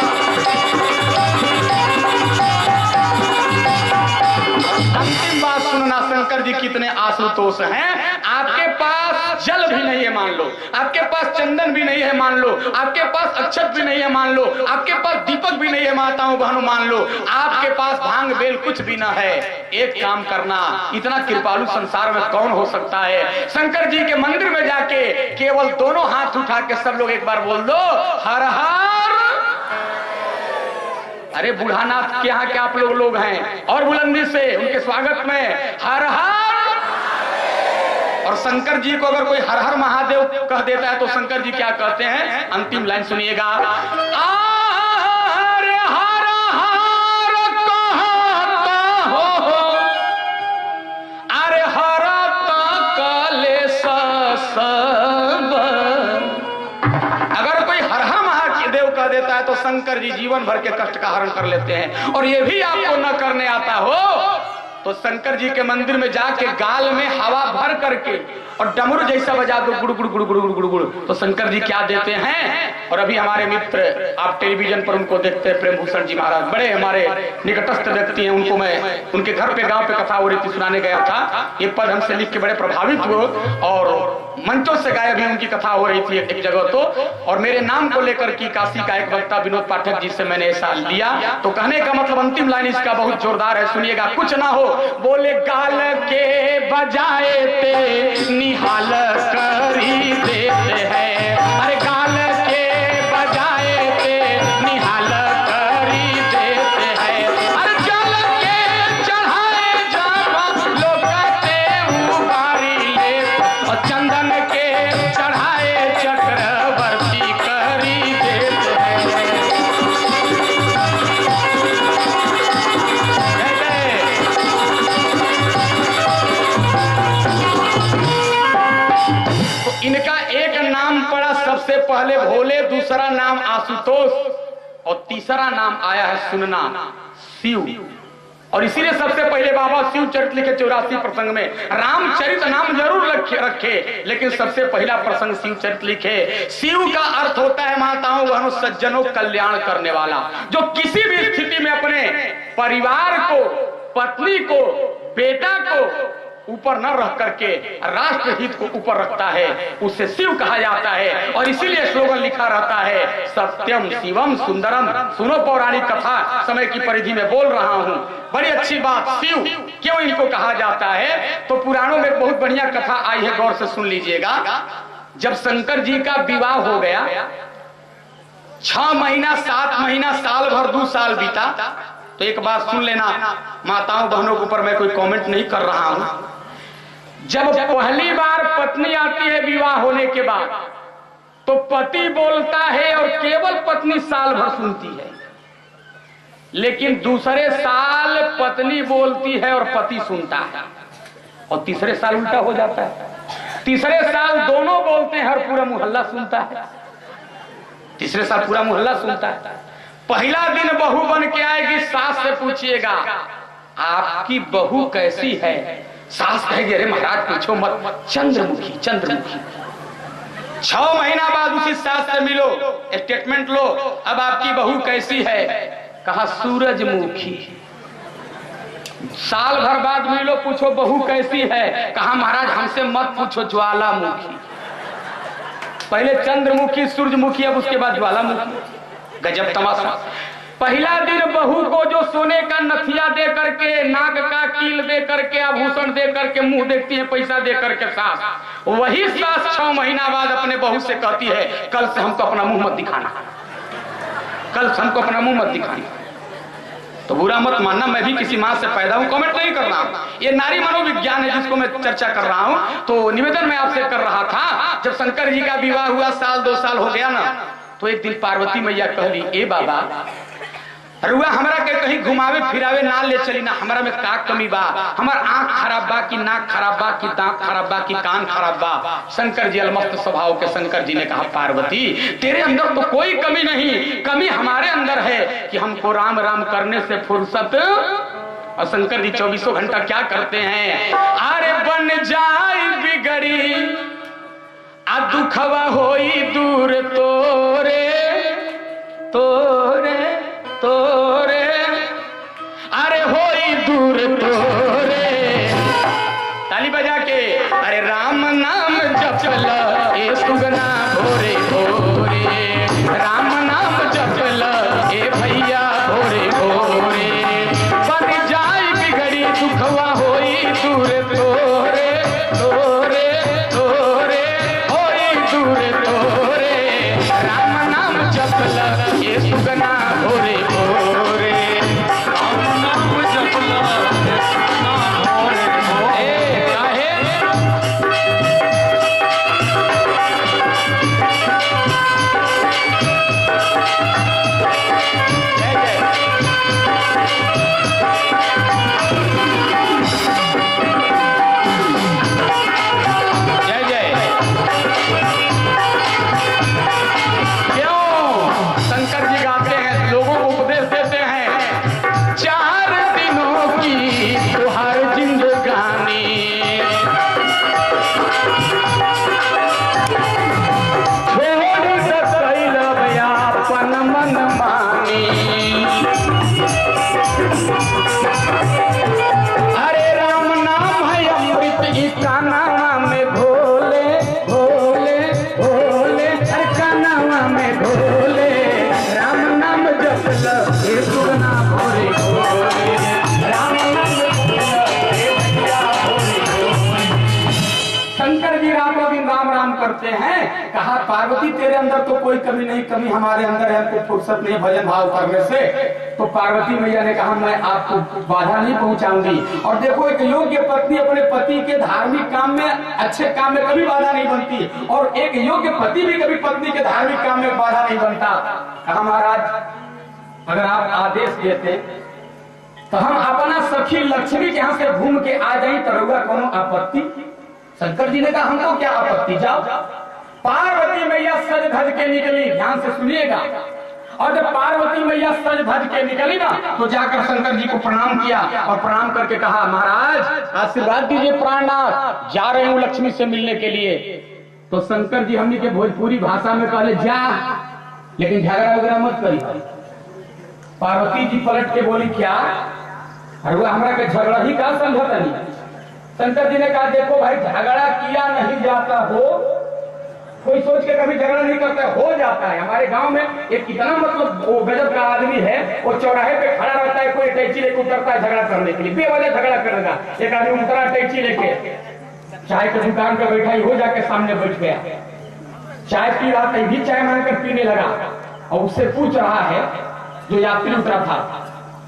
अंतिम बात सुनना, शंकर जी कितने आशुतोष हैं। आपके पास जल भी नहीं है मान लो, आपके पास चंदन भी नहीं है मान लो, आपके पास अक्षत भी नहीं है मान लो, आपके पास दीपक भी नहीं है माताओं बहनों मान लो, आपके पास भांग बेल कुछ भी ना है। एक काम करना, इतना कृपालु संसार में कौन हो सकता है? शंकर जी के मंदिर में जाके केवल दोनों हाथ उठा के सब लोग एक बार बोल दो, हर हर। अरे बूढ़ानाथ के यहाँ क्या आप लोग हैं, और बुलंदी से उनके स्वागत में हर हर। और शंकर जी को अगर कोई हर हर महादेव कह देता है तो शंकर जी क्या कहते हैं? अंतिम लाइन सुनिएगा। अरे हर हर कहता हो, अरे हर कले सब। अगर कोई हर हर महादेव कह देता है तो शंकर जी जीवन भर के कष्ट का हरण कर लेते हैं। और ये भी आपको न करने आता हो तो शंकर जी के मंदिर में जाके गाल में हवा भर करके और डमरू जैसा बजा दो, गुड़ गुड़ गुड़ गुड़ गुड़ गुड़ गुड़, तो शंकर जी क्या देते हैं? और अभी हमारे मित्र, आप टेलीविजन पर उनको देखते हैं, प्रेम भूषण जी महाराज, बड़े हमारे निकटस्थ व्यक्ति हैं। उनको मैं उनके घर पे गांव पे कथा हो रही थी, सुनाने गया था। ये पद हमसे लिख के बड़े प्रभावित हुए और मंचों से गाय भी उनकी कथा हो रही थी एक जगह तो। और मेरे नाम को लेकर की काशी का एक वक्ता विनोद पाठक जी से मैंने ऐसा लिया। तो कहने का मतलब अंतिम लाइन इसका बहुत जोरदार है, सुनिएगा। कुछ ना हो, बोले गाल के बजाए ते निहाल करी देते हैं। अरे गाल के बजाए ते निहाल करी देते हैं। अरे जल के चढ़ाए जावा लोग उबारी ले, और चंदन के चढ़ाए चक्रवर्ती करी देते हैं। इनका एक नाम पड़ा सबसे पहले भोले, दूसरा नाम आशुतोष, और तीसरा नाम आया है सुनना, शिव। और इसीलिए सबसे पहले बाबा शिव चरित लिखे 84 प्रसंग में। रामचरित नाम जरूर रखे, लेकिन सबसे पहला प्रसंग शिव चरित लिखे। शिव का अर्थ होता है माताओं बहनों सज्जनों कल्याण करने वाला, जो किसी भी स्थिति में अपने परिवार को, पत्नी को, बेटा को ऊपर न रख करके राष्ट्र हित को ऊपर रखता है, उसे शिव कहा जाता है। और इसीलिए स्लोगन लिखा रहता है, सत्यम शिवम सुंदरम। सुनो पौराणिक कथा, समय की परिधि में बोल रहा हूं, बड़ी अच्छी बात। शिव क्यों इनको कहा जाता है? तो पुराणों में बहुत बढ़िया कथा आई है, गौर से सुन लीजिएगा। जब शंकर जी का विवाह हो गया, 6 महीना 7 महीना साल भर 2 साल बीता, तो एक बात सुन लेना माताओं बहनों के ऊपर मैं कोई कमेंट नहीं कर रहा हूं। जब पहली बार पत्नी आती है विवाह होने के बाद, तो पति बोलता है और केवल पत्नी साल भर सुनती है, लेकिन दूसरे साल पत्नी बोलती है और पति सुनता है। और तीसरे साल उल्टा हो जाता है। तीसरे साल दोनों बोलते हैं, हर पूरा मोहल्ला सुनता है। तीसरे साल पूरा मोहल्ला सुनता है। पहला दिन बहू बन के आएगी, सास से पूछिएगा आपकी बहू कैसी है। सास कहेगी अरे महाराज पूछो मत, चंद्रमुखी चंद्रमुखी। 6 महीना बाद उसी सास से मिलो, स्टेटमेंट लो, अब आपकी बहू कैसी है, कहा सूरजमुखी। साल भर बाद मिलो, पूछो बहू कैसी है, कहा महाराज हमसे मत पूछो, ज्वालामुखी। पहले चंद्रमुखी सूरजमुखी, अब उसके बाद ज्वालामुखी। गजब तमाशा। पहला दिन बहू को जो सोने का नथिया दे करके, नाक का कील दे करके, आभूषण दे करके, मुंह देखती है पैसा दे करके सास, वही सास 6 महीना बाद अपने बहू से कहती है कल से हमको अपना मुंह मत दिखाना, कल से हमको अपना मुंह मत दिखाना। तो बुरा मत मानना, मैं भी किसी माँ से पैदा हूं, कमेंट नहीं कर रहा हूं, ये नारी मनोविज्ञान है जिसको मैं चर्चा कर रहा हूं। तो निवेदन मैं आपसे कर रहा था, जब शंकर जी का विवाह हुआ, 1-2 साल हो गया ना, तो एक दिन पार्वती मैया कहली ए बाबा रुआ हमरा के कहीं घुमावे फिरावे ना ले चली ना, हमारा में का कमी बा, हमार आंख खराब बा कि नाक खराब बा कि दांत खराब बा कि कान खराब बा। शंकर जी अलमस्त स्वभाव के शंकर जी ने कहा पार्वती तेरे अंदर तो कोई कमी नहीं, कमी हमारे अंदर है कि हमको राम राम करने से फुर्सत। और शंकर जी 24 घंटा क्या करते हैं, अरे बन जाए बिगड़ी आ दुखवा होई दूर तोरे तोरे तोरे, अरे होई दूर तोरे। ताली बजा के अरे राम नाम जपल ए सुगना भोरे भोरे, राम नाम जपल ए भैया भोरे भोरे, बन जाए बिगड़ी दुखवा होई दूर तोरे तोरे तोरे, होई दूर तोरे, राम नाम जपल ए सुगना भोरे भोरे, राम नाम जपल ए सुगना भोरे भोरे। करते हैं, कहा पार्वती तेरे अंदर तो कोई कमी नहीं, कमी हमारे अंदर है, हमको फुर्सत नहीं भजन भाव करने से। तो पार्वती मैया ने कहा मैं आपको बाधा नहीं पहुंचाऊंगी। और देखो एक योग्य पत्नी अपने पति के धार्मिक काम में, अच्छे काम में कभी बाधा नहीं बनती, और एक योग्य पति भी कभी पत्नी के धार्मिक काम में बाधा नहीं बनता। कहा महाराज अगर आप आदेश देते तो हम अपना सखी लक्ष्मी के यहाँ से घूम के आ जाए तो रहुआ कोनो आपत्ति। शंकर जी ने कहा हमको क्या आपत्ति, जाओ। पार्वती मैया सज धज के निकली, ध्यान से सुनिएगा। और जब पार्वती मैया सज धज के निकली ना, तो जाकर शंकर जी को प्रणाम किया और प्रणाम करके कहा महाराज आशीर्वाद दीजिए प्राणनाथ, जा रहे हूँ लक्ष्मी से मिलने के लिए। तो शंकर जी हमने के भोजपुरी भाषा में कहले जा, लेकिन झगड़ा वगैरह मत करी। पार्वती जी पलट के बोली क्या, अरे हमरा के झगड़ा ही का समझता नहीं। शंकर जी ने कहा देखो भाई झगड़ा किया नहीं जाता हो, कोई सोच के कभी झगड़ा नहीं करता, हो जाता है। हमारे गांव में एक कितना मतलब वो गजब का आदमी है, वो चौराहे पे खड़ा रहता है, कोई टैक्सी लेके उतरता है झगड़ा करने के लिए, बेवजह झगड़ा करेगा। एक आदमी उतरा टैक्सी लेके, चाय की दुकान पर बैठा ही हो जाके सामने बैठ गया, चाय पी रहा था, भी चाय मांगकर पीने लगा। और उससे पूछ रहा है जो यात्री उतरा था,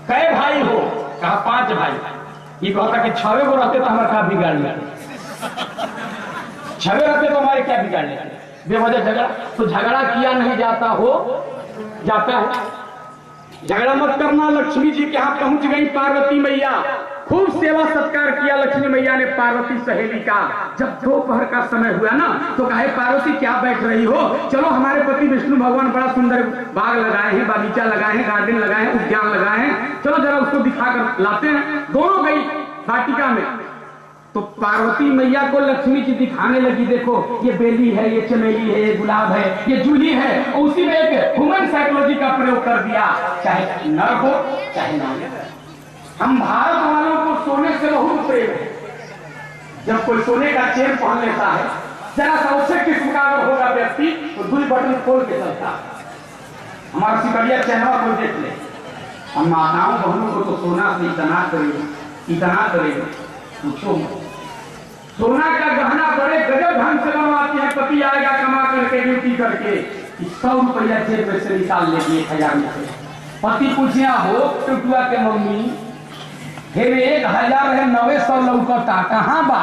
कै भाई हो, कहा 5 भाई। ये कहता कि 6 गो रहते तो हमारे क्या बिगाड़ लेते, 6 रहते तो हमारे क्या बिगाड़ लेते, बेवजह झगड़ा। तो झगड़ा किया नहीं जाता हो, जाता है। झगड़ा मत करना। लक्ष्मी जी के यहाँ पहुंच गई पार्वती मैया, खूब सेवा सत्कार किया लक्ष्मी मैया ने पार्वती सहेली का। जब दोपहर का समय हुआ ना तो कहे पार्वती क्या बैठ रही हो, चलो हमारे पति विष्णु भगवान बड़ा सुंदर बाग लगाए हैं, बागीचा लगाए हैं, गार्डन लगाए हैं, उद्यान लगाए हैं, चलो जरा उसको दिखाकर लाते हैं। दोनों गई वाटिका में। तो पार्वती मैया को लक्ष्मी जी दिखाने लगी, देखो ये बेली है, ये चमेली है, ये गुलाब है, ये जूही है। और उसी में एक ह्यूमन साइकोलॉजी का प्रयोग कर दिया, चाहे नर हो चाहे नारी। हम भारत वालों को सोने से बहुत प्रेम है। जब कोई सोने का चेन पहन लेता है, जरा सा उससे किस्म का अगर होगा व्यक्ति तो दुई बटन खोल के चलता है। हमारा सिकड़िया चेहरा को देख ले। हम माताओं बहनों को तो सोना से इतना करेंगे पूछो। सोना का गहना बड़े गजब ढंग से बनवाती है। पति आएगा कमा करके ड्यूटी करके 100 रुपया जेब में से निकाल लेगी 1000 में। पति पूछिया हो टुटुआ के मम्मी फिर 1000 है 900 लौकता कहाँ बा?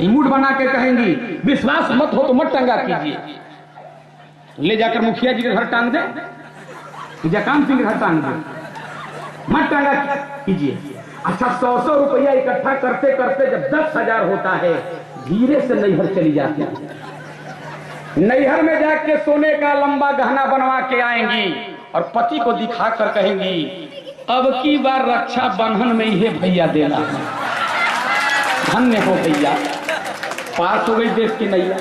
मूड बना के कहेंगी विश्वास मत हो तो मत टंगा कीजिए, ले जाकर मुखिया जी के घर टांग दे, जकाम सिंह के घर टांग दे, मत टंगा कीजिए। अच्छा 100 रुपया इकट्ठा करते करते जब 10,000 होता है धीरे से नैहर चली जाती है। नैहर में जाके सोने का लंबा गहना बनवा के आएंगी और पति को दिखा कर कहेंगी अब की बार रक्षा बंधन में ही भैया देना है। धन्य हो भैया, पास हो गई देश की नैया।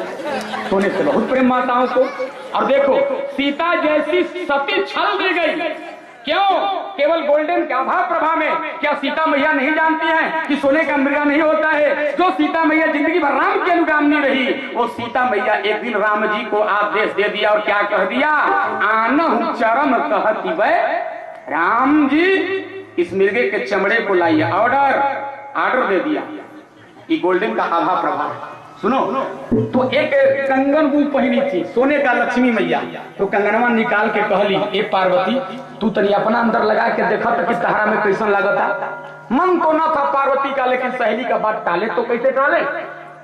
सोने से बहुत प्रेम माताओं को। और देखो सीता जैसी सती छल दी गई, क्यों? केवल गोल्डन के आभा प्रभा में। क्या सीता मैया नहीं जानती हैं कि सोने का मृगा नहीं होता है? जो सीता मैया जिंदगी भर राम की अनुगामी रही, वो सीता मैया एक दिन राम जी को आदेश दे दिया और क्या कह दिया? आनहु चरम कहती वै राम जी इस मिर्गे के चमड़े को लाइए। ऑर्डर दे दिया। ये गोल्डन का आभा प्रभा है। सुनो तो एक कंगन वो पहनी थी सोने का लक्ष्मी मैया, तो कंगनवा निकाल के कहली ए पार्वती तू तनी अपना अंदर लगा के देखा कि तहरा में कैसन लगता। मन तो ना था पार्वती का, लेकिन सहेली का बात टाले तो कैसे टाले।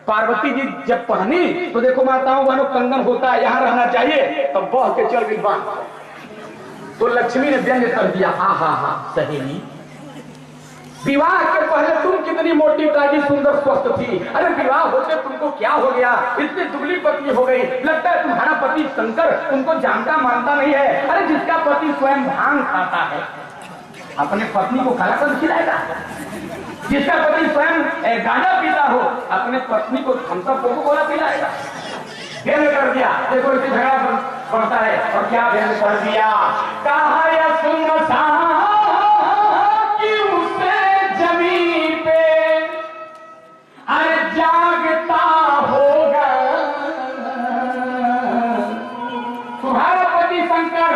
पार्वती जी जब पहनी तो देखो माताओं बहनों कंगन होता है यहाँ रहना चाहिए, तब बह के चल गई बात। तो लक्ष्मी ने व्यंग कर दिया हा सहेली विवाह के पहले तुम कितनी मोटी ताजी सुंदर स्वस्थ थी, अरे विवाह होते तुमको क्या हो गया? इतनी दुबली पत्नी हो गई। लगता है तुम्हारा पति शंकर तुमको जानता मानता नहीं है। अरे जिसका पति स्वयं भांग खाता है अपने पत्नी को खाना कब खिलाएगा? जिसका पति स्वयं गांजा पीता हो अपने पत्नी को थम्स अप कोका-कोला पिलाएगा? व्यंग कर दिया। देखो इसे झगड़ा पड़ता है और क्या व्यंग कर दिया? कहा या सुनसान अरे जागता होगा तुम्हारा पति शंकर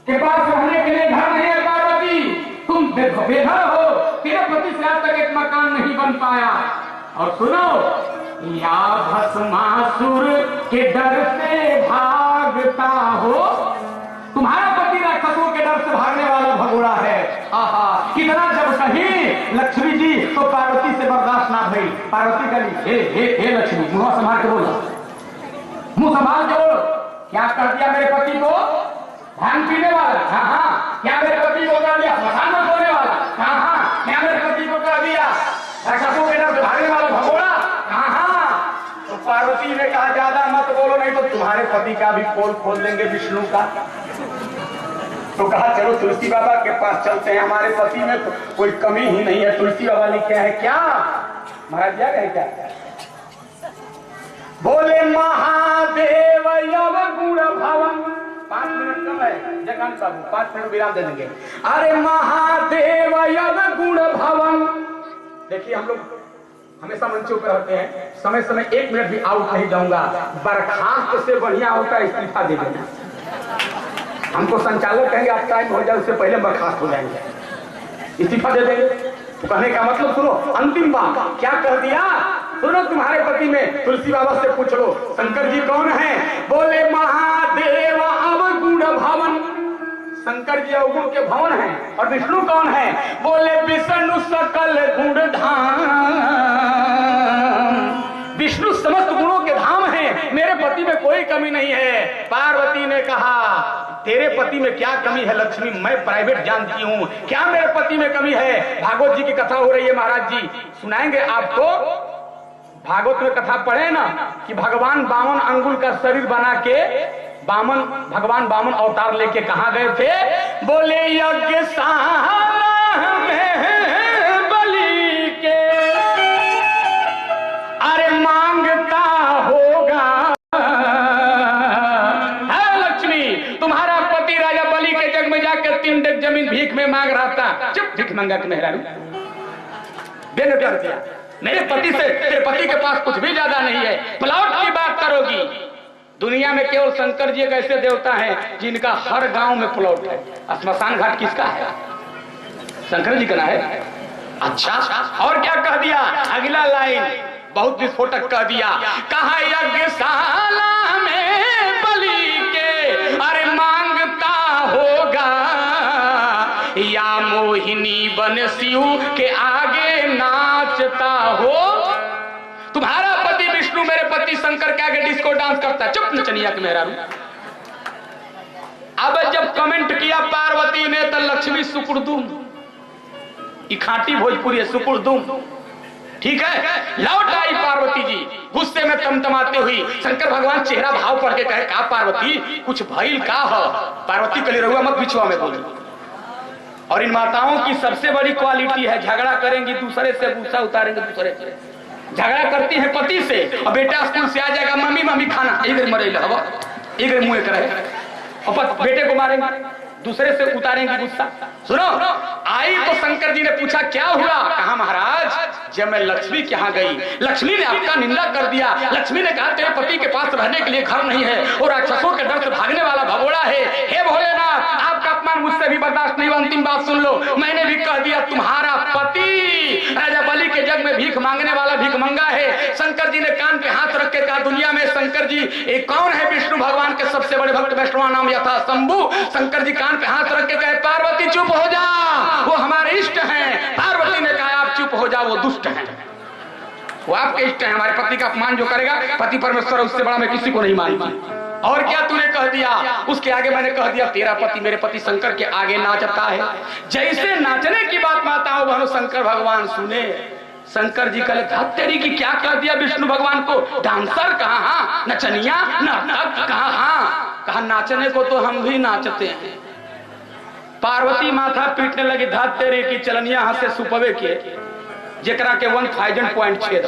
के पास रहने के लिए घर नहीं है पार्वती, तुम बेघर हो, तेरे पति से आज तक एक मकान नहीं बन पाया। और सुनो या भस्मासुर के डर से भागता हो, तुम्हारा पति राक्षसों के डर से भागने वाला भगोड़ा है। आहा कितना जब कही लक्ष्मी जी तो पार्वती से बर्दाश्त ना भई। पार्वती कही हे लक्ष्मी मुंह संभाल के बोलो, मुंह संभाल के बोलो। क्या कर दिया मेरे पति को? भांग पीने वाला। हाँ क्या मेरे पति को कर दिया? मकान में सोने वाला। हाँ क्या मेरे पति को कर दिया? राक्षसों के डर से भागने वाला भगोड़ा। हाँ तो पार्वती ने कहा ज्यादा मत बोलो नहीं तो तुम्हारे पति का भी पोल खोल देंगे विष्णु का। तो कहा चलो तुलसी बाबा के पास चलते हैं, हमारे पति में तो कोई कमी ही नहीं है। तुलसी बाबा लिखे हैं क्या महाराज जा गए क्या? बोले महादेव यव गुण भवन। 5 मिनट कम है जयकांत बाबू, 5 मिनट विराम दे देंगे। अरे महादेव यव गुण भवन। देखिए हम लोग हमेशा मंचों पर होते हैं, समय समय 1 मिनट भी आउट नहीं जाऊंगा। बर्खास्त से बढ़िया होता है इस्तीफा दे देना। हमको संचालक कहेंगे आप टाइम हो जाए उससे पहले बर्खास्त हो जाएंगे, इस्तीफा दे देंगे। कहने का मतलब सुनो अंतिम बात क्या कह दिया सुनो। तुम्हारे पति में तुलसी बाबा से पूछ लो शंकर जी कौन है? बोले महादेव अवगुण भवन। शंकर जी अवगुण के भवन हैं। और विष्णु कौन है? बोले विष्णु सकल गुण धाम। विष्णु समस्त गुणों के धाम हैं, मेरे पति में कोई कमी नहीं है। पार्वती ने कहा तेरे पति में क्या कमी है लक्ष्मी, मैं प्राइवेट जानती हूँ, क्या मेरे पति में कमी है। भागवत जी की कथा हो रही है, महाराज जी सुनाएंगे आपको। भागवत में कथा पढ़े ना कि भगवान 52 अंगुल का शरीर बना के भगवान 52 अवतार लेके कहां गए थे? बोले यज्ञशाला में बलि के अरे मांगता होगा तुम्हारा पति राजा बलि के जग में जाकर 3 डेग जमीन भीख में मांग रहा था। चुप, भीख मांगा के मेहरारू देने कर दिया। मेरे पति से तेरे पति के पास कुछ भी ज्यादा नहीं है, प्लॉट की बात करोगी। दुनिया में केवल शंकर जी एक ऐसे देवता हैं जिनका हर गांव में प्लॉट है। स्मशान घाट किसका है? शंकर जी का है। अच्छा, और क्या कह दिया? अगला लाइन बहुत विस्फोटक कह दिया, कहा यज्ञशाला में बलि के अरे मांगता होगा या मोहिनी बन शिव के आगे नाचता हो। तुम्हारा पति विष्णु मेरे पति शंकर के आगे डिस्को डांस करता है। चुप नचनिया के मेहरारू। अब जब कमेंट किया पार्वती ने तो लक्ष्मी सुकुड़दुम, खाटी भोजपुरी है सुकुड़दुम, ठीक है। लौट आई पार्वती जी गुस्से में तमतमाते हुई। शंकर भगवान चेहरा भाव पढ़ के कहे, का पार्वती कुछ भइल का हो? पार्वती कली रहुआ मत बिछुआ में बोली। और इन माताओं की सबसे बड़ी क्वालिटी है झगड़ा करेंगी दूसरे से, गुस्सा उतारेंगे दूसरे से। झगड़ा करती है पति से और बेटा स्कूल से आ जाएगा, मम्मी मम्मी खाना, एक मरे हवा एक मुंह करे, और बेटे को मारेंगे, दूसरे से उतारेंगे गुस्सा। सुनो, आई तो शंकर जी ने पूछा क्या हुआ? कहा महाराज जब मैं लक्ष्मी के यहाँ गई, लक्ष्मी ने आपका निंदा कर दिया। लक्ष्मी ने कहा तेरे पति के पास रहने के लिए घर नहीं है और राक्षसों के डर से भागने वाला भगोड़ा है। हे भोलेनाथ, आपका अपमान मुझसे भी बर्दाश्त नहीं हुआ। अंतिम बात सुन लो, मैंने भी कह दिया तुम्हारा पति राजा बलि के जग में भीख मांगने वाला भिखमंगा है। शंकर जी ने कान पे हाथ रख के कहा दुनिया में शंकर जी एक कौन है? विष्णु भगवान के सबसे बड़े भक्त वैष्णव नाम यथा शंभु। शंकर जी कान पे हाथ रख के कहे पार्वती चुप हो जा, वो हमारे इष्ट हैं। पार्वती ने कहा आप चुप हो जाओ, वो दुष्ट हैं, वो आपके इष्ट हैं। हमारे पति का अपमान जो करेगा पति परमेश्वर, उससे बड़ा मैं किसी को नहीं मानती। और क्या तूने कह दिया? उसके आगे मैंने कह दिया तेरा पति मेरे पति शंकर के आगे नाचता है। जैसे नाचने की बात माताओं बहनों शंकर भगवान सुने, शंकर जी कहे तेरी की क्या कह दिया विष्णु भगवान को? डांसर कहा? हाँ नचनिया नाटक कहा? हाँ कहा नाचने को तो हम भी नाचते हैं। पार्वती माथा पीटने लगी, धात तेरी की चलनिया हाथ से सुपवे के जेकरा के 1000 पॉइंट छेद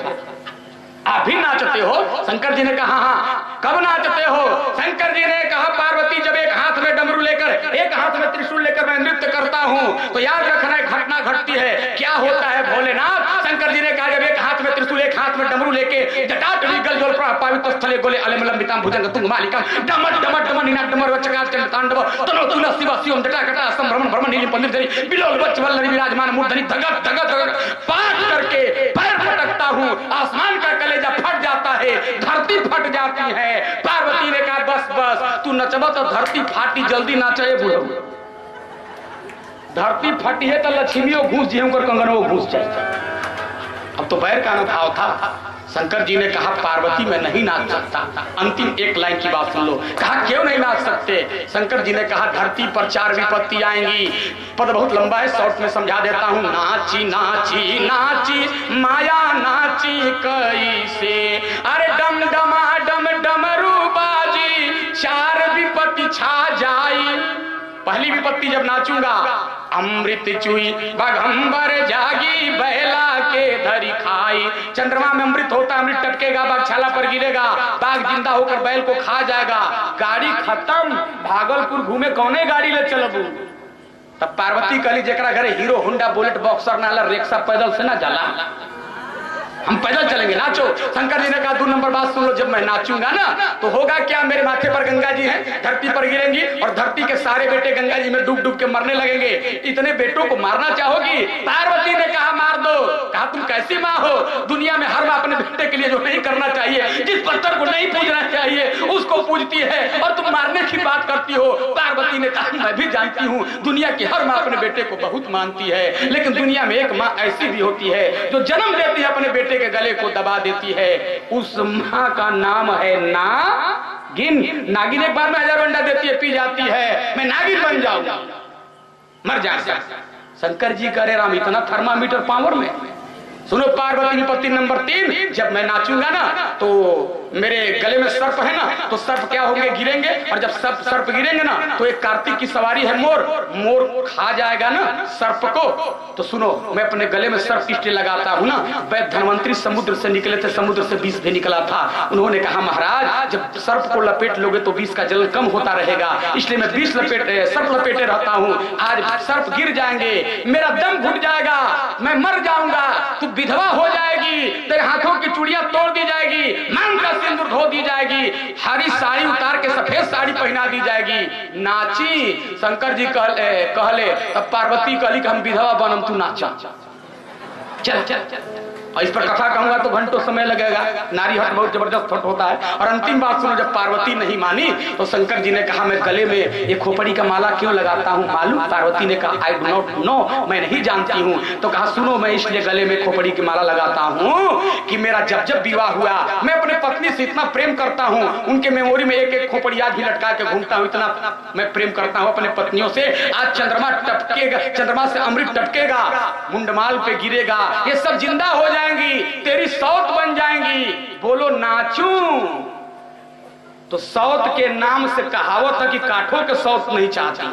आप भी नाचते हो? शंकर जी ने कहा हाँ। कब नाचते हो? शंकर जी ने कहा पार्वती जब एक हाथ में डमरू लेकर एक हाथ में त्रिशूल लेकर मैं नृत्य करता हूँ तो याद रखना एक घटना घटती है। क्या होता है भोलेनाथ? शंकर जी ने कहा जब एक हाथ में त्रिशूल एक हाथ में डमरू लेके जटाटवी गलजोल पवित्र स्थले गोले अलमलंबितां भुजंग तुंग मालिकं डमट डमट डमन निनाद डमर वचकार चंड तांडव तनो तुला शिवा शिवम जटाकटा असम भ्रमण भ्रमण नील पंडित बिलोल वच वल्लरी विराजमान मूर्धनि धगत धगत पाठ करके पैर पटकता हूँ, आसमान का कलेजा फट जाता है, धरती फट जाती है। पार्वती ने कहा बस बस तू नचबा तो धरती फाटी, जल्दी नाचे बुढ़ो। धरती फटी है तो लक्ष्मियों घुस जी कर कंगनों घुस जाए। अब तो पैर का भाव था। शंकर जी ने कहा पार्वती मैं नहीं नाच सकता। अंतिम एक लाइन की बात सुन लो। कहा क्यों नहीं नाच सकते? शंकर जी ने कहा धरती पर 4 विपत्ति आएंगी। पद बहुत लंबा है, शॉर्ट में समझा देता हूँ। नाची नाची नाची माया नाची कैसे, अरे डम डमा डम डमरू बाजी 4 विपत्ति छा जाई। पहली विपत्ति जब नाचूंगा अमृत चुई बाघंबर जागी बैला के धरी खाई। चंद्रमा में अमृत होता, अमृत टपकेगा, बाघशाला पर गिरेगा, बाघ जिंदा होकर बैल को खा जाएगा। गाड़ी खत्म, भागलपुर घूमे कौने गाड़ी ले चलबू? तब पार्वती कहली जेकरा घरे हीरो होंडा बुलेट बॉक्सर नाला रिक्शा पैदल से ना जाला, हम पैदल चलेंगे। नाचो। शंकर जी ने कहा 2 नंबर बात सुन लो, जब मैं नाचूंगा ना तो होगा क्या, मेरे माथे पर गंगा जी हैं, धरती पर गिरेंगी और धरती के सारे बेटे गंगा जी में डूब डूब के मरने लगेंगे। इतने बेटों को मारना चाहोगी? पार्वती ने कहा मार दो। कहा तुम कैसी माँ हो? दुनिया में हर माँ अपने बेटे के लिए जो नहीं करना चाहिए, जिस पत्थर को नहीं पूजना चाहिए उसको पूजती है और तुम मारने की बात करती हो। पार्वती ने कहा मैं भी जानती हूँ दुनिया की हर माँ अपने बेटे को बहुत मानती है, लेकिन दुनिया में एक माँ ऐसी भी होती है जो जन्म देती है अपने बेटे के गले को दबा देती है। उस माँ का नाम है ना गिन, नागिन एक बार में हजारों अंडा देती है, पी जाती है, मैं नागिन बन जाऊंगा, मर जाएगा। शंकर जी करे राम इतना थर्मामीटर पावर में। सुनो पार्वती विपत्ति नंबर 3, जब मैं नाचूंगा ना तो मेरे गले में सर्प है ना, तो सर्प क्या होंगे, गिरेंगे, और जब सर्प गिरेंगे ना तो एक कार्तिक की सवारी है मोर, मोर खा जाएगा ना सर्प को। तो सुनो, मैं अपने गले में सर्प इसलिए लगाता हूँ ना, वैद्य धनवंतरी समुद्र से निकले थे, समुद्र से विष भी निकला था, उन्होंने कहा महाराज जब सर्प को लपेट लोगे तो विष का जलन कम होता रहेगा, इसलिए मैं विष सर्प लपेटे रहता हूँ। आज सर्प गिर जाएंगे, मेरा दम घुट जाएगा, मैं मर जाऊंगा, तू विधवा हो जाएगी, तेरे हाथों की चूड़ियां तोड़ दी जाएगी, मांग का सिंदूर धो दी जाएगी, हरी साड़ी उतार के सफेद साड़ी पहना दी जाएगी। नाची शंकर जी कहले, तब पार्वती कहली कि हम विधवा बनम, तू नाचा, चल चल चल। और इस पर कथा कहूंगा तो घंटों समय लगेगा, नारी हट बहुत जबरदस्त हट होता है। और अंतिम बात सुनो, जब पार्वती नहीं मानी तो शंकर जी ने कहा मैं गले में एक खोपड़ी का माला क्यों लगाता हूँ मालूम? पार्वती ने कहा आई डू नॉट नो, मैं नहीं जानती हूँ। तो कहा सुनो, मैं इसलिए गले में खोपड़ी की माला लगाता हूँ कि मेरा जब जब विवाह हुआ मैं अपने पत्नी से इतना प्रेम करता हूँ, उनके मेमोरी में एक एक खोपड़ी आज भी लटका के घूमता हूँ, इतना मैं प्रेम करता हूँ अपने पत्नियों से। आज चंद्रमा टपकेगा, चंद्रमा से अमृत टपकेगा, मुंडमाल पे गिरेगा, ये सब जिंदा हो जाएंगी, तेरी सौत बन जाएंगी, बोलो नाचूं। तो सौत के नाम से कहावत है कि काठों के सौत नहीं चाहती,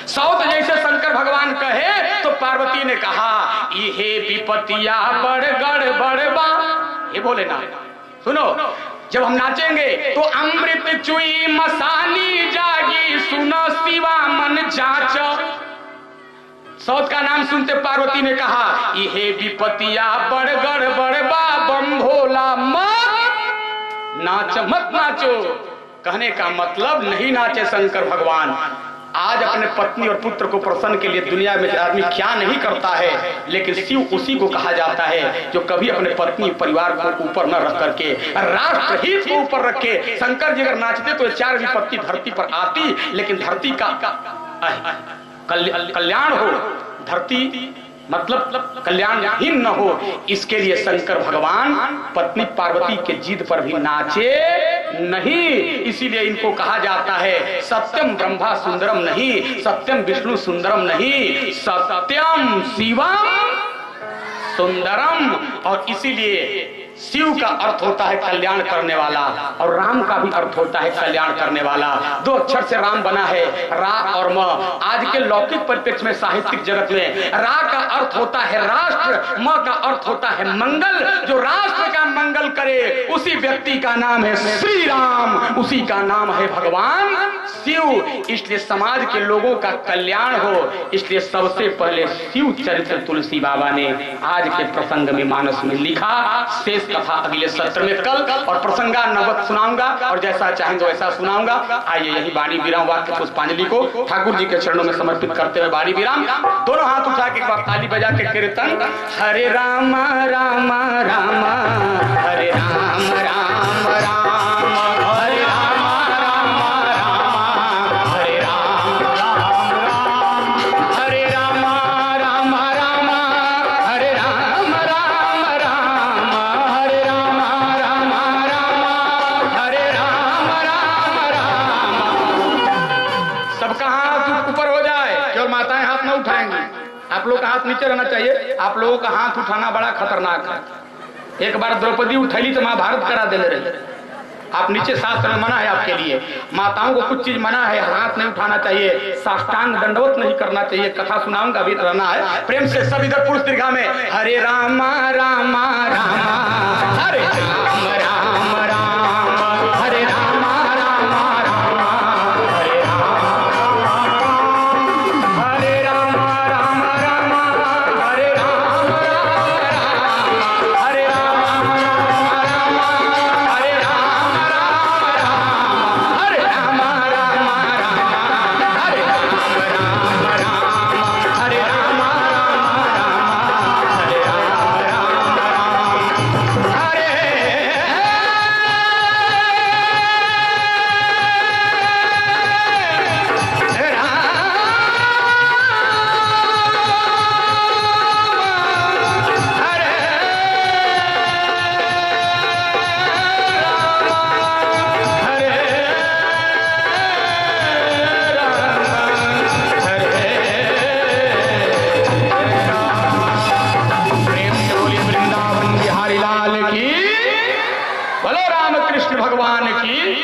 सौत जैसे शंकर भगवान कहे तो पार्वती ने कहा ये विपतिया बड़ गड़बड़ बा, ये बोले ना। सुनो, जब हम नाचेंगे तो अमृत चुई मसानी जागी, सुनो शिवा मन जाच। सौत का नाम सुनते पार्वती ने कहा ये विपतिया बड़ गड़बड़ बा, बम भोला मत नाच, मत नाचो। कहने का मतलब नहीं नाचे शंकर भगवान। आज अपने पत्नी और पुत्र को प्रसन्न के लिए दुनिया में आदमी क्या नहीं करता है, लेकिन शिव उसी को कहा जाता है जो कभी अपने पत्नी परिवार को ऊपर न रख करके राष्ट्र हित को ऊपर रखे। शंकर जी अगर नाचते तो 4 विपत्ति धरती पर आती, लेकिन धरती का कल्याण हो, धरती मतलब कल्याणहीन न हो, इसके लिए शंकर भगवान पत्नी पार्वती के जिद पर भी नाचे नहीं। इसीलिए इनको कहा जाता है सत्यम ब्रह्मा सुंदरम नहीं, सत्यम विष्णु सुंदरम नहीं, सत्यम शिवम सुंदरम। और इसीलिए शिव का अर्थ होता है कल्याण करने वाला, और राम का भी अर्थ होता है कल्याण करने वाला। 2 अक्षर से राम बना है, रा और म। आज के लौकिक परिप्रेक्ष्य में, साहित्यिक जगत में रा का अर्थ होता है राष्ट्र, म का अर्थ होता है मंगल। जो राष्ट्र का मंगल करे उसी व्यक्ति का नाम है श्री राम, उसी का नाम है भगवान शिव। इसलिए समाज के लोगों का कल्याण हो, इसलिए सबसे पहले शिव चरित्र तुलसी बाबा ने आज के प्रसंग में मानस में लिखा। शेष कथा अगले सत्र में कल और प्रसंगा नवत सुनाऊंगा, और जैसा चाहेंगे वैसा सुनाऊंगा। आइए यही वाणी विराम वाक्य पुष्पांजलि को ठाकुर जी के चरणों में समर्पित करते हुए वाणी विराम। दोनों हाथ उठा के एक बार ताली बजा के कीर्तन हरे राम राम राम हरे राम राम राम हरे राम राम राम हरे राम राम राम हरे राम राम राम हरे राम राम राम हरे राम राम राम हरे राम राम राम। सबका हाथ ऊपर हो जाए, केवल माताएं हाथ न उठाएंगी, आप लोग का हाथ नीचे रहना चाहिए। आप लोगों का हाथ उठाना बड़ा खतरनाक है। एक बार द्रौपदी उठैली तो महाभारत करा देने रहे। आप नीचे, शास्त्र में मना है आपके लिए, माताओं को कुछ चीज मना है, हाथ नहीं उठाना चाहिए, साष्टांग दंडवत नहीं करना चाहिए। कथा सुनाऊंगा, अभी रहना है प्रेम से सब इधर पुरुष दीर्घा में हरे राम राम राम हरे राम राम राम हरे राम राम राम हरे राम राम राम हरे राम हरे राम राम हरे राम हरे राम राम हरे राम राम हरे राम राम हरे राम राम हरे बोलो रामकृष्ण भगवान की।